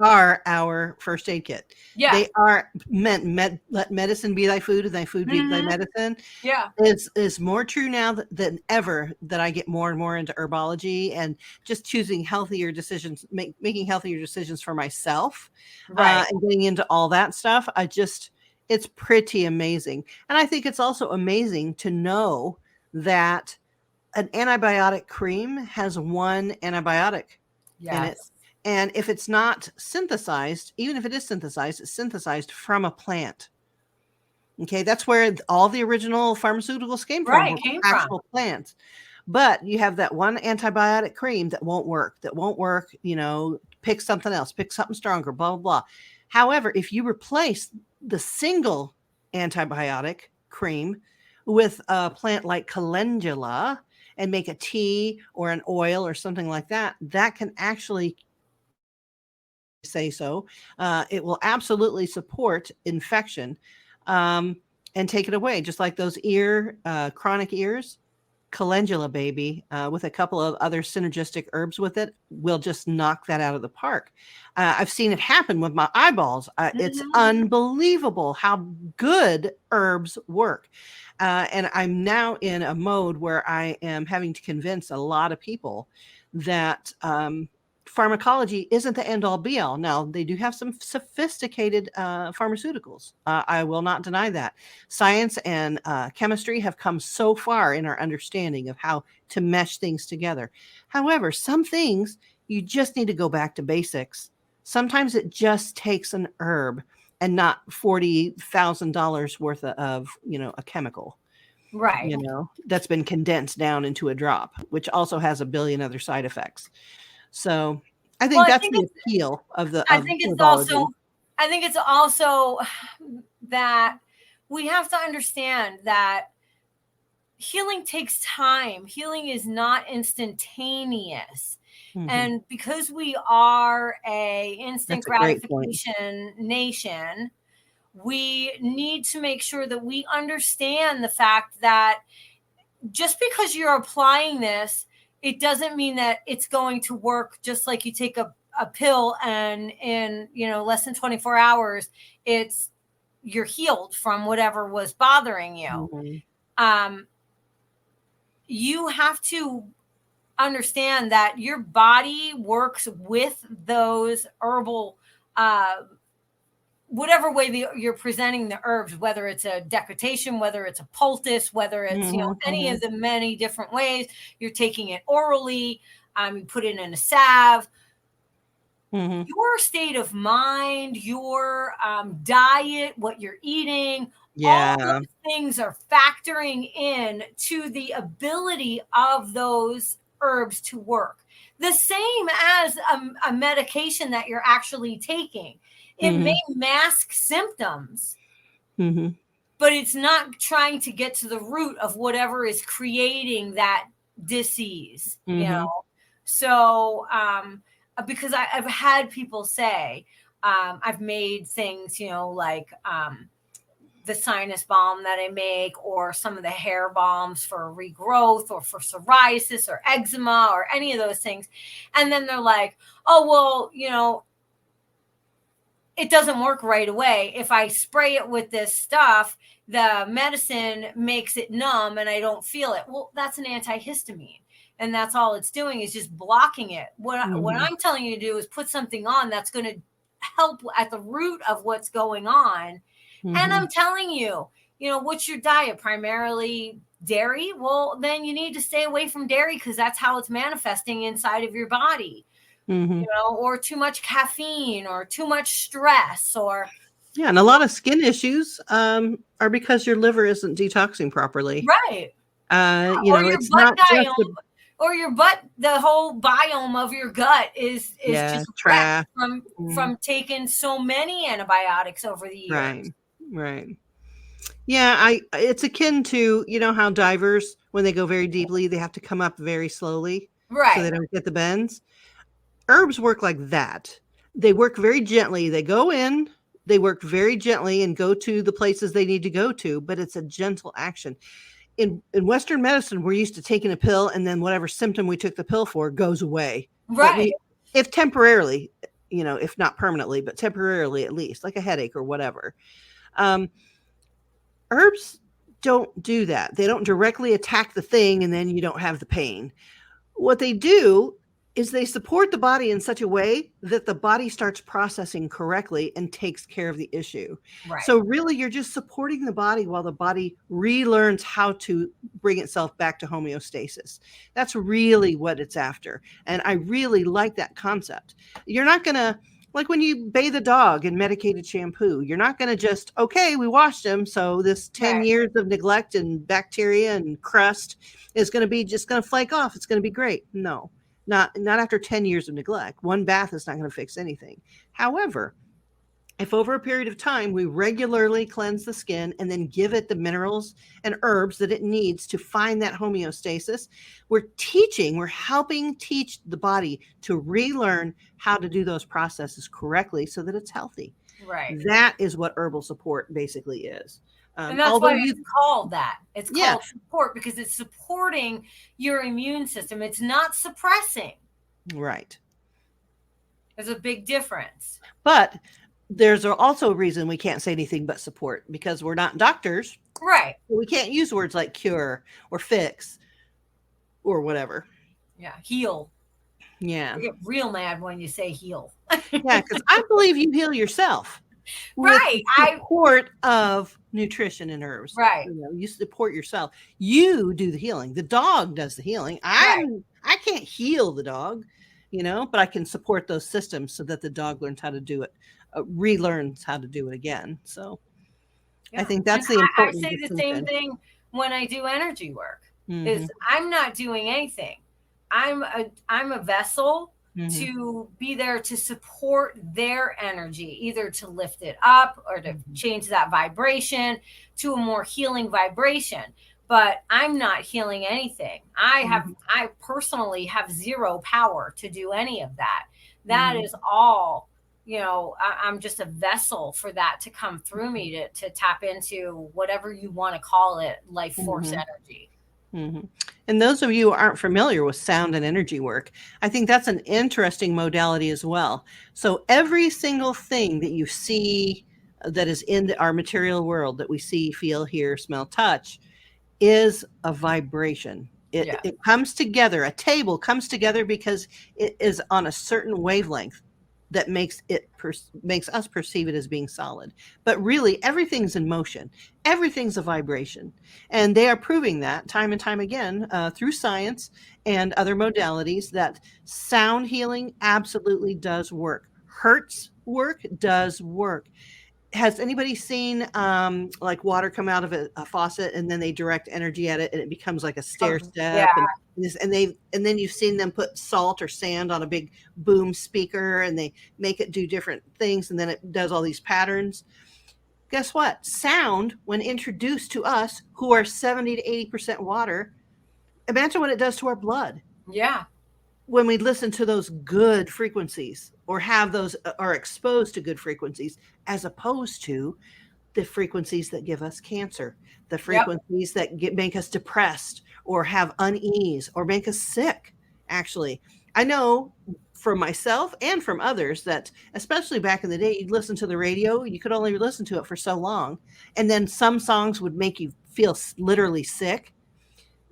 Speaker 1: are our first aid kit.
Speaker 2: Yeah.
Speaker 1: They are meant, let medicine be thy food and thy food be thy medicine.
Speaker 2: Yeah.
Speaker 1: It's more true now than ever that I get more and more into herbology and just choosing healthier decisions, making healthier decisions for myself, and getting into all that stuff. It's pretty amazing. And I think it's also amazing to know that an antibiotic cream has one antibiotic in it.
Speaker 2: Yes.
Speaker 1: And if it's not synthesized, even if it is synthesized, it's synthesized from a plant. Okay, that's where all the original pharmaceuticals came from,
Speaker 2: Right.
Speaker 1: were
Speaker 2: Came from.
Speaker 1: actual plants. But you have that one antibiotic cream that won't work, pick something else, pick something stronger, blah, blah, blah. However, if you replace the single antibiotic cream with a plant like calendula and make a tea or an oil or something like that, that can actually say so. It will absolutely support infection and take it away, just like those chronic ears. Calendula, baby, with a couple of other synergistic herbs with it, will just knock that out of the park. I've seen it happen with my eyeballs. It's unbelievable how good herbs work. And I'm now in a mode where I am having to convince a lot of people that pharmacology isn't the end all be all. Now, they do have some sophisticated pharmaceuticals. I will not deny that. Science and chemistry have come so far in our understanding of how to mesh things together. However, some things you just need to go back to basics. Sometimes it just takes an herb and not $40,000 worth of, a chemical.
Speaker 2: Right.
Speaker 1: That's been condensed down into a drop, which also has a billion other side effects. So I think that's the appeal of the
Speaker 2: I think it's also that we have to understand that healing takes time. Healing is not instantaneous. Mm-hmm. And because we are a instant gratification nation, we need to make sure that we understand the fact that just because you're applying this, it doesn't mean that it's going to work just like you take a pill and in, less than 24 hours, you're healed from whatever was bothering you. Mm-hmm. You have to understand that your body works with those herbal, whatever way you're presenting the herbs, whether it's a decoction, whether it's a poultice, whether it's, any of the many different ways, you're taking it orally, you put it in a salve, your state of mind, your diet, what you're eating, all those things are factoring in to the ability of those herbs to work. The same as a medication that you're actually taking. It may mask symptoms, but it's not trying to get to the root of whatever is creating that disease, So, because I've had people say, I've made things, like the sinus balm that I make, or some of the hair balms for regrowth or for psoriasis or eczema or any of those things. And then they're like, oh, well, it doesn't work right away. If I spray it with this stuff, the medicine makes it numb and I don't feel it. Well, that's an antihistamine. And that's all it's doing, is just blocking it. What I'm telling you to do is put something on that's going to help at the root of what's going on. And I'm telling you, what's your diet? Primarily dairy? Well, then you need to stay away from dairy, because that's how it's manifesting inside of your body. Or too much caffeine, or too much stress, or
Speaker 1: and a lot of skin issues are because your liver isn't detoxing properly.
Speaker 2: Right.
Speaker 1: It's not just
Speaker 2: or your butt, the whole biome of your gut is just trash from taking so many antibiotics over the years.
Speaker 1: Right. Yeah, it's akin to, how divers, when they go very deeply, they have to come up very slowly, so they don't get the bends. Herbs work like that. They work very gently. They go in, they work very gently and go to the places they need to go to, but it's a gentle action. In Western medicine, we're used to taking a pill, and then whatever symptom we took the pill for goes away.
Speaker 2: Right.
Speaker 1: If temporarily, if not permanently, but temporarily at least, like a headache or whatever. Herbs don't do that. They don't directly attack the thing and then you don't have the pain. What they do is they support the body in such a way that the body starts processing correctly and takes care of the issue.
Speaker 2: Right.
Speaker 1: So really, you're just supporting the body while the body relearns how to bring itself back to homeostasis. That's really what it's after. And I really like that concept. You're not going to, like when you bathe a dog in medicated shampoo, you're not going to just, okay, we washed him, so this 10
Speaker 2: Right.
Speaker 1: years of neglect and bacteria and crust is going to be just going to flake off. It's going to be great. No. Not after 10 years of neglect. One bath is not going to fix anything. However, if over a period of time we regularly cleanse the skin and then give it the minerals and herbs that it needs to find that homeostasis, we're helping teach the body to relearn how to do those processes correctly so that it's healthy.
Speaker 2: Right.
Speaker 1: That is what herbal support basically is.
Speaker 2: And that's why it's called that. It's called support because it's supporting your immune system. It's not suppressing.
Speaker 1: Right.
Speaker 2: There's a big difference.
Speaker 1: But there's also a reason we can't say anything but support because we're not doctors.
Speaker 2: Right.
Speaker 1: We can't use words like cure or fix or whatever.
Speaker 2: Yeah. Heal.
Speaker 1: Yeah.
Speaker 2: I get real mad when you say heal.
Speaker 1: Yeah, because I believe you heal yourself.
Speaker 2: Right.
Speaker 1: With support of nutrition and herbs.
Speaker 2: Right.
Speaker 1: You support yourself. You do the healing. The dog does the healing. I can't heal the dog, but I can support those systems so that the dog learns how to do it, relearns how to do it again. So I think that's the important.
Speaker 2: I say the same thing when I do energy work. Is I'm not doing anything. I'm a vessel to be there to support their energy, either to lift it up or to change that vibration to a more healing vibration. But I'm not healing anything. I personally have zero power to do any of that. That is all, I'm just a vessel for that to come through me to tap into whatever you want to call it, life force energy.
Speaker 1: And those of you who aren't familiar with sound and energy work, I think that's an interesting modality as well. So every single thing that you see that is in our material world that we see, feel, hear, smell, touch is a vibration. It comes together. A table comes together because it is on a certain wavelength that makes us perceive it as being solid. But really, everything's in motion. Everything's a vibration. And they are proving that time and time again through science and other modalities that sound healing absolutely does work. Hertz work does work. Has anybody seen like water come out of a faucet and then they direct energy at it and it becomes like a stair step? And then you've seen them put salt or sand on a big boom speaker and they make it do different things and then it does all these patterns. Guess what? Sound, when introduced to us who are 70 to 80% water, imagine what it does to our blood.
Speaker 2: Yeah.
Speaker 1: When we listen to those good frequencies or are exposed to good frequencies, as opposed to the frequencies that give us cancer, the frequencies that make us depressed or have unease or make us sick. Actually, I know from myself and from others that, especially back in the day, you'd listen to the radio, you could only listen to it for so long. And then some songs would make you feel literally sick.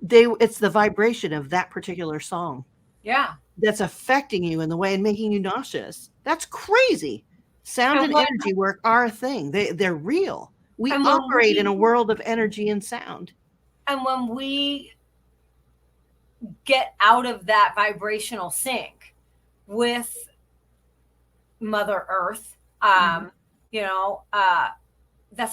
Speaker 1: It's the vibration of that particular song.
Speaker 2: Yeah.
Speaker 1: That's affecting you in the way and making you nauseous. That's crazy. Sound and energy work are a thing. They're real. We operate in a world of energy and sound.
Speaker 2: And when we get out of that vibrational sync with Mother Earth, that's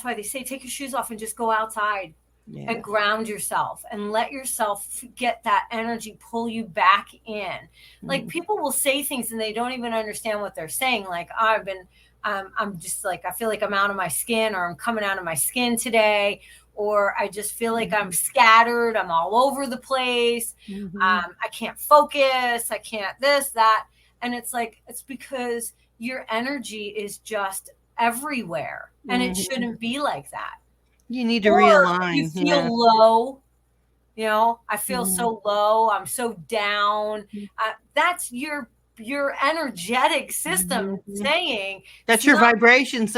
Speaker 2: why they say take your shoes off and just go outside. Yeah. And ground yourself and let yourself get that energy pull you back in. Like people will say things and they don't even understand what they're saying. Like, I'm just like, I feel like I'm out of my skin or I'm coming out of my skin today. Or I just feel like I'm scattered. I'm all over the place. I can't focus. I can't this, that. And it's like, it's because your energy is just everywhere and it shouldn't be like that.
Speaker 1: You need to realign.
Speaker 2: You feel low. I feel so low. I'm so down. That's your energetic system saying
Speaker 1: that's your vibration.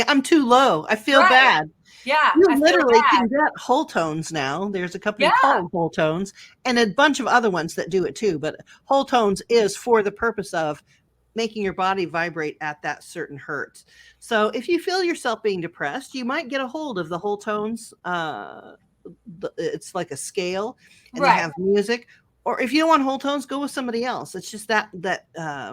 Speaker 1: I'm too low. I feel bad.
Speaker 2: Yeah,
Speaker 1: You
Speaker 2: I feel
Speaker 1: literally
Speaker 2: that.
Speaker 1: can get whole tones now. There's a company
Speaker 2: Yeah,
Speaker 1: called Whole Tones and a bunch of other ones that do it too. But Whole Tones is for the purpose of making your body vibrate at that certain hertz. So if you feel yourself being depressed, you might get a hold of the Whole Tones. It's like a scale, and they
Speaker 2: right.
Speaker 1: have music. Or if you don't want whole tones, go with somebody else. It's just that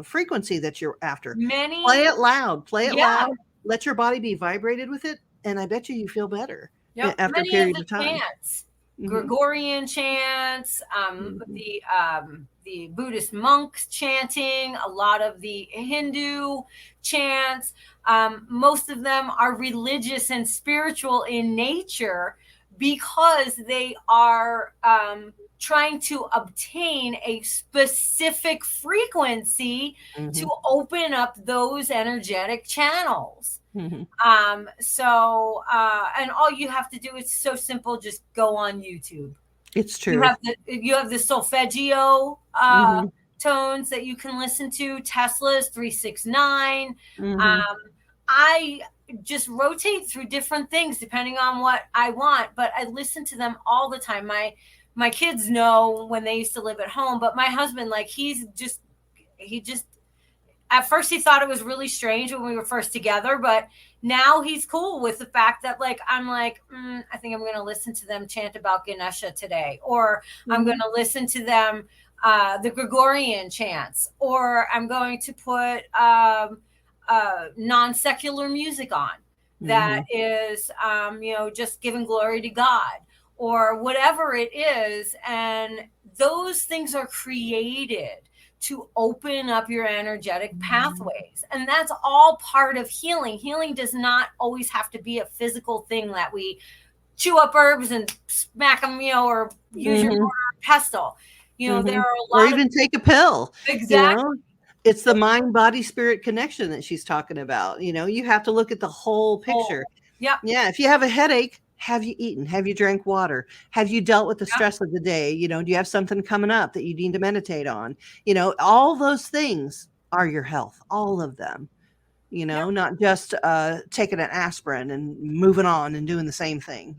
Speaker 1: frequency that you're after. Play
Speaker 2: Many,
Speaker 1: it loud. Play it
Speaker 2: yeah,
Speaker 1: loud. Let your body be vibrated with it, and I bet you feel better
Speaker 2: yep.
Speaker 1: after a
Speaker 2: Many of
Speaker 1: period
Speaker 2: the
Speaker 1: of time.
Speaker 2: chants,
Speaker 1: Hmm.
Speaker 2: Gregorian chants,
Speaker 1: Hmm.
Speaker 2: the Buddhist monks chanting, a lot of the Hindu chants. Most of them are religious and spiritual in nature because they are trying to obtain a specific frequency to
Speaker 1: Hmm.
Speaker 2: open up those energetic channels.
Speaker 1: Hmm.
Speaker 2: And all you have to do is so simple. Just go on YouTube.
Speaker 1: It's
Speaker 2: You
Speaker 1: true.
Speaker 2: have the solfeggio
Speaker 1: Hmm.
Speaker 2: tones that you can listen to. Tesla's 369.
Speaker 1: Hmm.
Speaker 2: Um, I just rotate through different things depending on what I want, but I listen to them all the time. My kids know when they used to live at home, but my husband, like, he just at first he thought it was really strange when we were first together, but now he's cool with the fact that, like, I'm like, I think I'm going to listen to them chant about Ganesha today, or I'm going
Speaker 1: Hmm.
Speaker 2: to listen to them the Gregorian chants, or I'm going to put non-secular music on that
Speaker 1: Hmm.
Speaker 2: is just giving glory to God, or whatever it is. And those things are created to open up your energetic pathways. And that's all part of healing. Healing does not always have to be a physical thing that we chew up herbs and smack them, or use your
Speaker 1: Hmm.
Speaker 2: mortar and pestle. There
Speaker 1: Hmm.
Speaker 2: are a
Speaker 1: Or
Speaker 2: lot of
Speaker 1: even take a pill. You
Speaker 2: exact.
Speaker 1: know, it's the mind, body, spirit connection that she's talking about. You have to look at the whole
Speaker 2: Oh,
Speaker 1: picture.
Speaker 2: yep,
Speaker 1: Yeah, if you have a headache, have you eaten? Have you drank water? Have you dealt with the
Speaker 2: yep,
Speaker 1: stress of the day? Do you have something coming up that you need to meditate on? All those things are your health, all of them,
Speaker 2: yep.
Speaker 1: not just taking an aspirin and moving on and doing the same thing.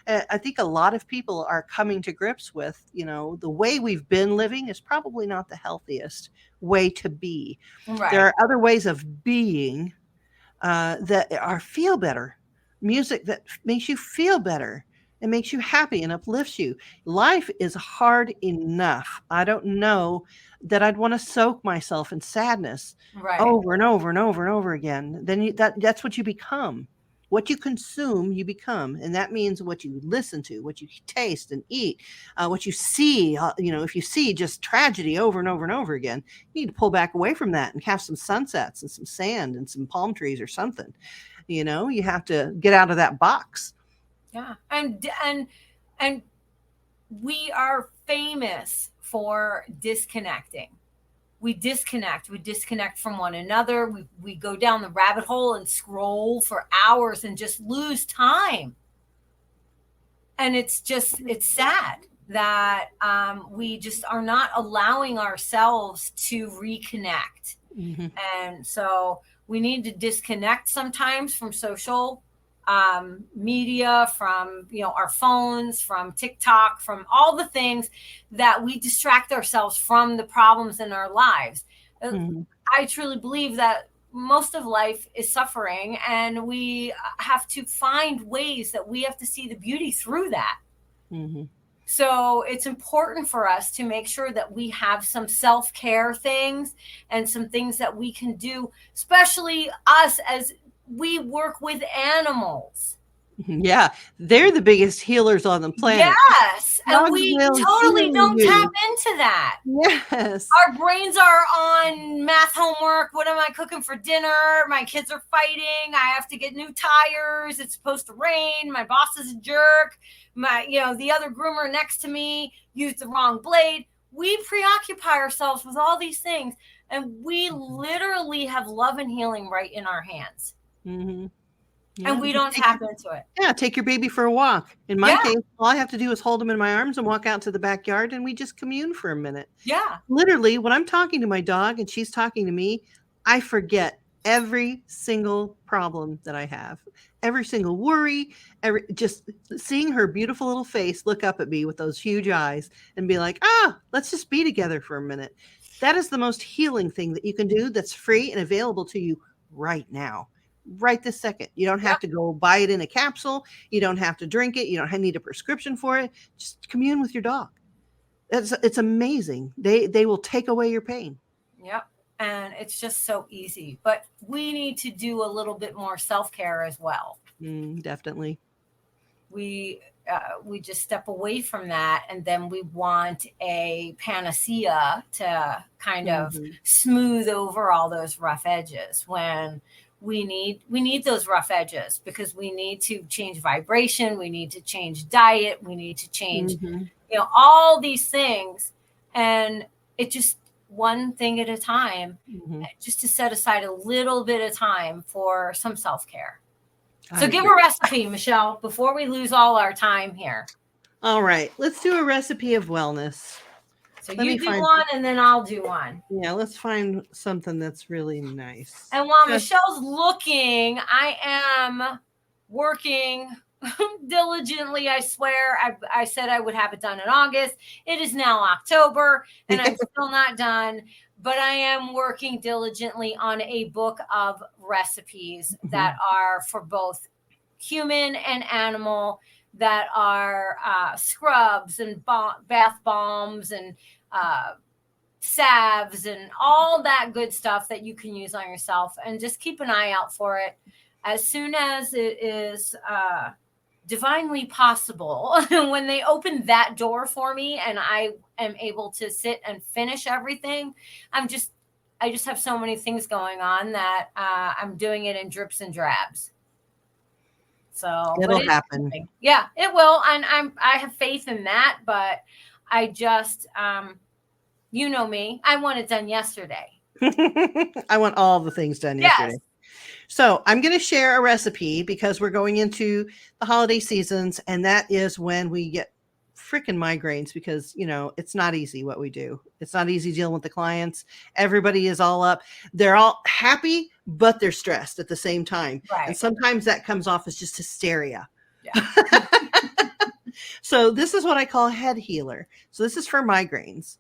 Speaker 1: I think a lot of people are coming to grips with, the way we've been living is probably not the healthiest way to be. There
Speaker 2: Right,
Speaker 1: are other ways of being that are feel better, music that makes you feel better and makes you happy and uplifts you. Life is hard enough. I don't know that I'd want to soak myself in sadness
Speaker 2: right,
Speaker 1: over and over and over and over again. Then that's what you become. What you consume, you become, and that means what you listen to, what you taste and eat, what you see. If you see just tragedy over and over and over again, you need to pull back away from that and have some sunsets and some sand and some palm trees or something. You have to get out of that box.
Speaker 2: yeah. And we are famous for disconnecting. We disconnect from one another. We go down the rabbit hole and scroll for hours and just lose time. And it's sad that we just are not allowing ourselves to reconnect.
Speaker 1: Hmm.
Speaker 2: And so we need to disconnect sometimes from social media, from our phones, from TikTok, from all the things that we distract ourselves from the problems in our lives.
Speaker 1: Hmm.
Speaker 2: I truly believe that most of life is suffering, and we have to find ways that we have to see the beauty through that.
Speaker 1: Hmm.
Speaker 2: So it's important for us to make sure that we have some self-care things and some things that we can do, especially us as we work with animals.
Speaker 1: Yeah, they're the biggest healers on the planet.
Speaker 2: Yes. And
Speaker 1: Dogs
Speaker 2: we
Speaker 1: will
Speaker 2: totally
Speaker 1: heal
Speaker 2: don't tap
Speaker 1: you.
Speaker 2: into that.
Speaker 1: Yes.
Speaker 2: Our brains are on math homework. What am I cooking for dinner? My kids are fighting. I have to get new tires. It's supposed to rain. My boss is a jerk. The other groomer next to me used the wrong blade. We preoccupy ourselves with all these things, and we literally have love and healing right in our hands,
Speaker 1: Hmm.
Speaker 2: and
Speaker 1: Yeah.
Speaker 2: we don't tap into it.
Speaker 1: Yeah, take your baby for a walk. In my
Speaker 2: Yeah.
Speaker 1: case, all I have to do is hold him in my arms and walk out to the backyard, and we just commune for a minute.
Speaker 2: Yeah.
Speaker 1: Literally, when I'm talking to my dog and she's talking to me, I forget every single problem that I have. every single worry, just seeing her beautiful little face look up at me with those huge eyes and be like, let's just be together for a minute. That is the most healing thing that you can do that's free and available to you right now, right this second. You don't have to go buy it in a capsule. You don't have to drink it. You don't need a prescription for it. Just commune with your dog. It's amazing. They will take away your pain.
Speaker 2: Yep. And it's just so easy. But we need to do a little bit more self-care as well.
Speaker 1: Definitely.
Speaker 2: We just step away from that, and then we want a panacea to kind of smooth over all those rough edges, when we need those rough edges, because we need to change vibration, we need to change diet, we need to change all these things, and it just one thing at a time, just to set aside a little bit of time for some self-care. So give a recipe, Michelle, before we lose all our time here.
Speaker 1: All right. Let's do a recipe of wellness.
Speaker 2: So you do one and then I'll do one.
Speaker 1: Yeah, let's find something that's really nice.
Speaker 2: And while Michelle's looking, I am working diligently. I swear. I said I would have it done in August. It is now October and I'm still not done. But I am working diligently on a book of recipes that are for both human and animal, that are scrubs and bath bombs and salves and all that good stuff that you can use on yourself. And just keep an eye out for it. As soon as it is divinely possible, when they open that door for me and I am able to sit and finish everything, I just have so many things going on that I'm doing it in drips and drabs. So
Speaker 1: it'll happen.
Speaker 2: Yeah, it will. And I have faith in that, but I just, you know me, I want it done yesterday.
Speaker 1: I want all the things done yesterday. So I'm going to share a recipe because we're going into the holiday seasons, and that is when we get freaking migraines, because, it's not easy what we do. It's not easy dealing with the clients. Everybody is all up. They're all happy, but they're stressed at the same time. Right. And sometimes that comes off as just hysteria. Yeah. So this is what I call head healer. So this is for migraines.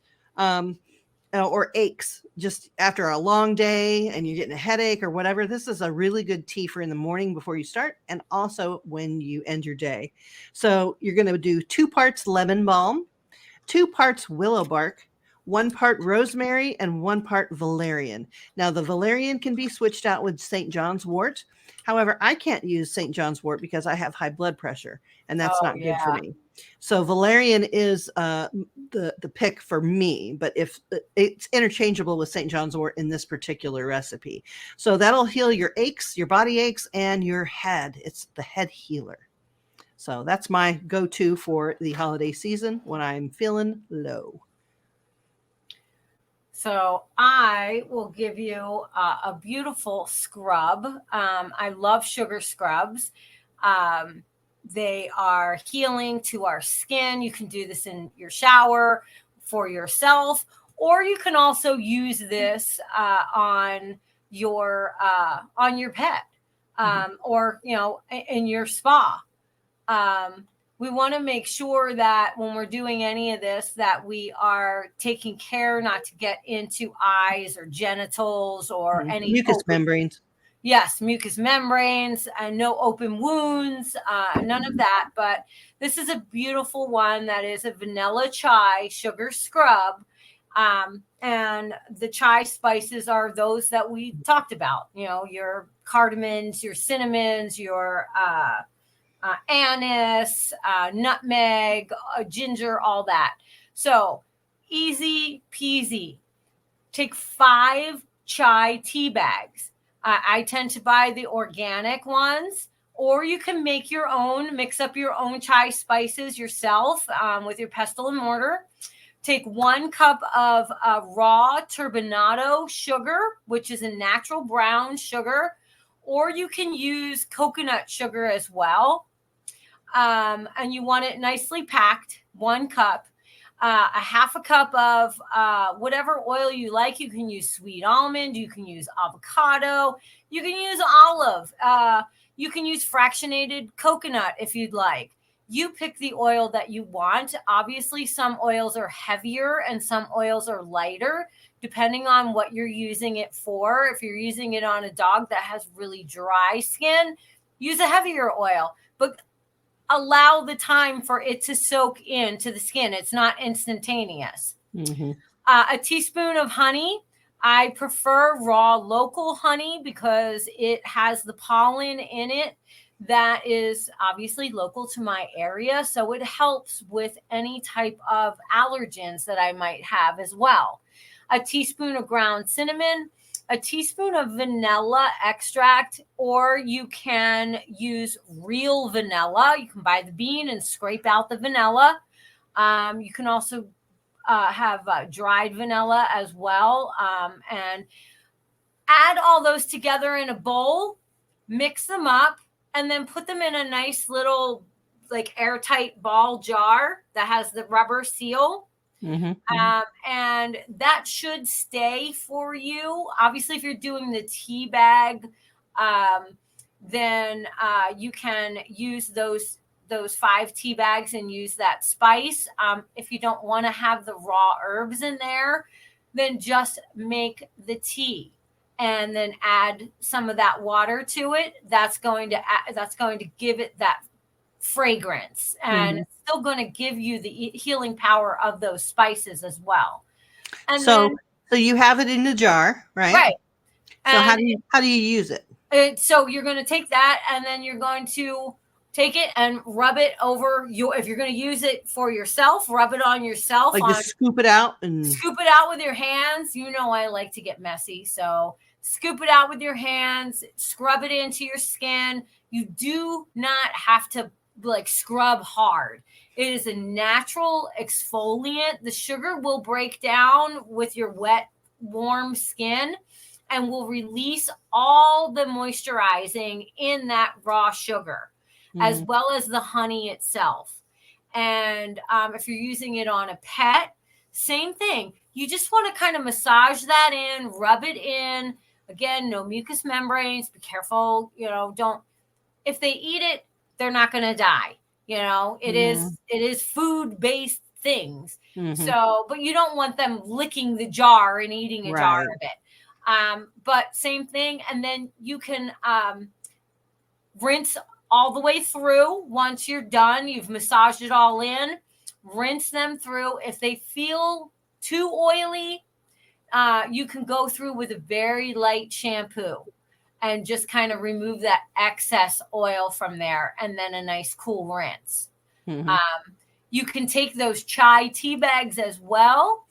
Speaker 1: Or aches just after a long day and you're getting a headache or whatever. This is a really good tea for in the morning before you start, and also when you end your day. So you're going to do 2 parts lemon balm, 2 parts willow bark, 1 part rosemary, and 1 part valerian. Now the valerian can be switched out with St. John's wort. However, I can't use St. John's wort because I have high blood pressure, and that's not good for me. So valerian is the pick for me, but if it's interchangeable with St. John's wort in this particular recipe. So that'll heal your aches, your body aches, and your head. It's the head healer. So that's my go-to for the holiday season when I'm feeling low.
Speaker 2: So I will give you a beautiful scrub. I love sugar scrubs. They are healing to our skin. You can do this in your shower for yourself, or you can also use this on your pet, or in your spa. We want to make sure that when we're doing any of this, that we are taking care not to get into eyes or genitals or any
Speaker 1: mucous membranes.
Speaker 2: Yes, mucous membranes, and no open wounds, none of that. But this is a beautiful one that is a vanilla chai sugar scrub. And the chai spices are those that we talked about, your cardamoms, your cinnamons, your anise, nutmeg, ginger, all that. So easy peasy. Take 5 chai tea bags. I tend to buy the organic ones, or you can make your own, mix up your own chai spices yourself with your pestle and mortar. Take 1 cup of raw turbinado sugar, which is a natural brown sugar, or you can use coconut sugar as well. And you want it nicely packed, 1 cup. A half a cup of whatever oil you like. You can use sweet almond. You can use avocado. You can use olive. You can use fractionated coconut if you'd like. You pick the oil that you want. Obviously, some oils are heavier and some oils are lighter, depending on what you're using it for. If you're using it on a dog that has really dry skin, use a heavier oil, but allow the time for it to soak into the skin. It's not instantaneous. A teaspoon of honey. I prefer raw local honey because it has the pollen in it that is obviously local to my area. So it helps with any type of allergens that I might have as well. A teaspoon of ground cinnamon, a teaspoon of vanilla extract, or you can use real vanilla. You can buy the bean and scrape out the vanilla. You can also have dried vanilla as well, and add all those together in a bowl, mix them up, and then put them in a nice little like airtight ball jar that has the rubber seal. And that should stay for you. Obviously, if you're doing the tea bag, then you can use those 5 tea bags and use that spice. If you don't want to have the raw herbs in there, then just make the tea and then add some of that water to it. That's going to give it that fragrance, and it's still going to give you the healing power of those spices as well. And
Speaker 1: so you have it in the jar, right?
Speaker 2: Right.
Speaker 1: So how do you use it?
Speaker 2: So you're going to take that, and then you're going to take it and rub it over if you're going to use it for yourself, rub it on yourself.
Speaker 1: Like just scoop it out
Speaker 2: with your hands. You know, I like to get messy. So scoop it out with your hands, scrub it into your skin. You do not have to like scrub hard. It is a natural exfoliant. The sugar will break down with your wet, warm skin and will release all the moisturizing in that raw sugar, as well as the honey itself. And if you're using it on a pet, same thing. You just want to kind of massage that in, rub it in. Again, no mucous membranes. Be careful. If they eat it, they're not going to die. It is food-based things. So, but you don't want them licking the jar and eating a jar of it. But same thing. And then you can rinse all the way through. Once you're done, you've massaged it all in, rinse them through. If they feel too oily, you can go through with a very light shampoo and just kind of remove that excess oil from there, and then a nice cool rinse. You can take those chai tea bags as well.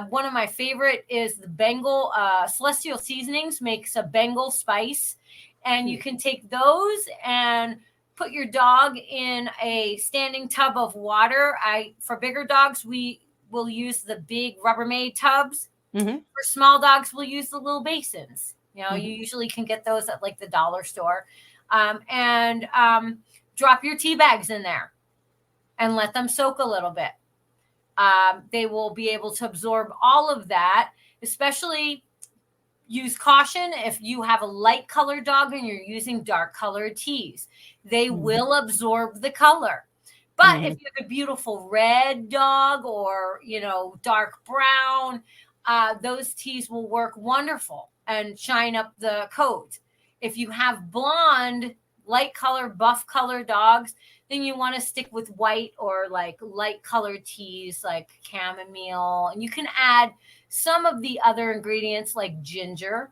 Speaker 2: One of my favorite is the Bengal Celestial Seasonings makes a Bengal spice, and you can take those and put your dog in a standing tub of water. For bigger dogs, we will use the big Rubbermaid tubs. For small dogs, we'll use the little basins. You usually can get those at like the dollar store. And drop your tea bags in there and let them soak a little bit. They will be able to absorb all of that, especially use caution if you have a light colored dog and you're using dark colored teas. They will absorb the color. But if you have a beautiful red dog or, dark brown, those teas will work wonderful and shine up the coat. If you have blonde, light color, buff color dogs, then you want to stick with white or like light colored teas like chamomile. And you can add some of the other ingredients like ginger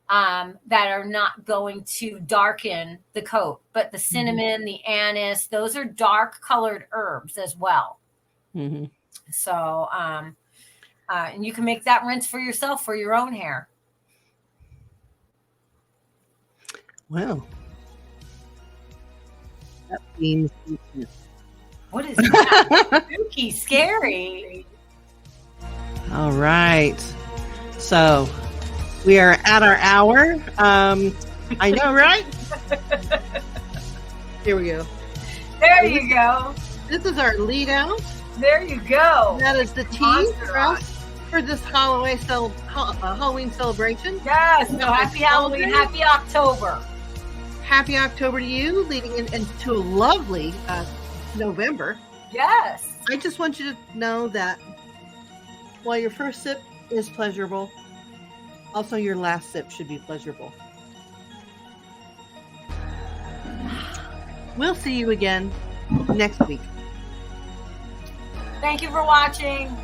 Speaker 2: that are not going to darken the coat. But the cinnamon, the anise, those are dark colored herbs as well. So, and you can make that rinse for yourself for your own hair.
Speaker 1: Wow. That means
Speaker 2: what is that? Spooky, scary.
Speaker 1: All right. So we are at our hour. I know, right? Here we go.
Speaker 2: There you go.
Speaker 1: This is our lead out.
Speaker 2: There you go.
Speaker 1: That is the tea for this Halloween celebration.
Speaker 2: Yes. So happy Halloween. Happy October.
Speaker 1: Happy October to you, leading into a lovely November.
Speaker 2: Yes.
Speaker 1: I just want you to know that while your first sip is pleasurable, also your last sip should be pleasurable. We'll see you again next week.
Speaker 2: Thank you for watching.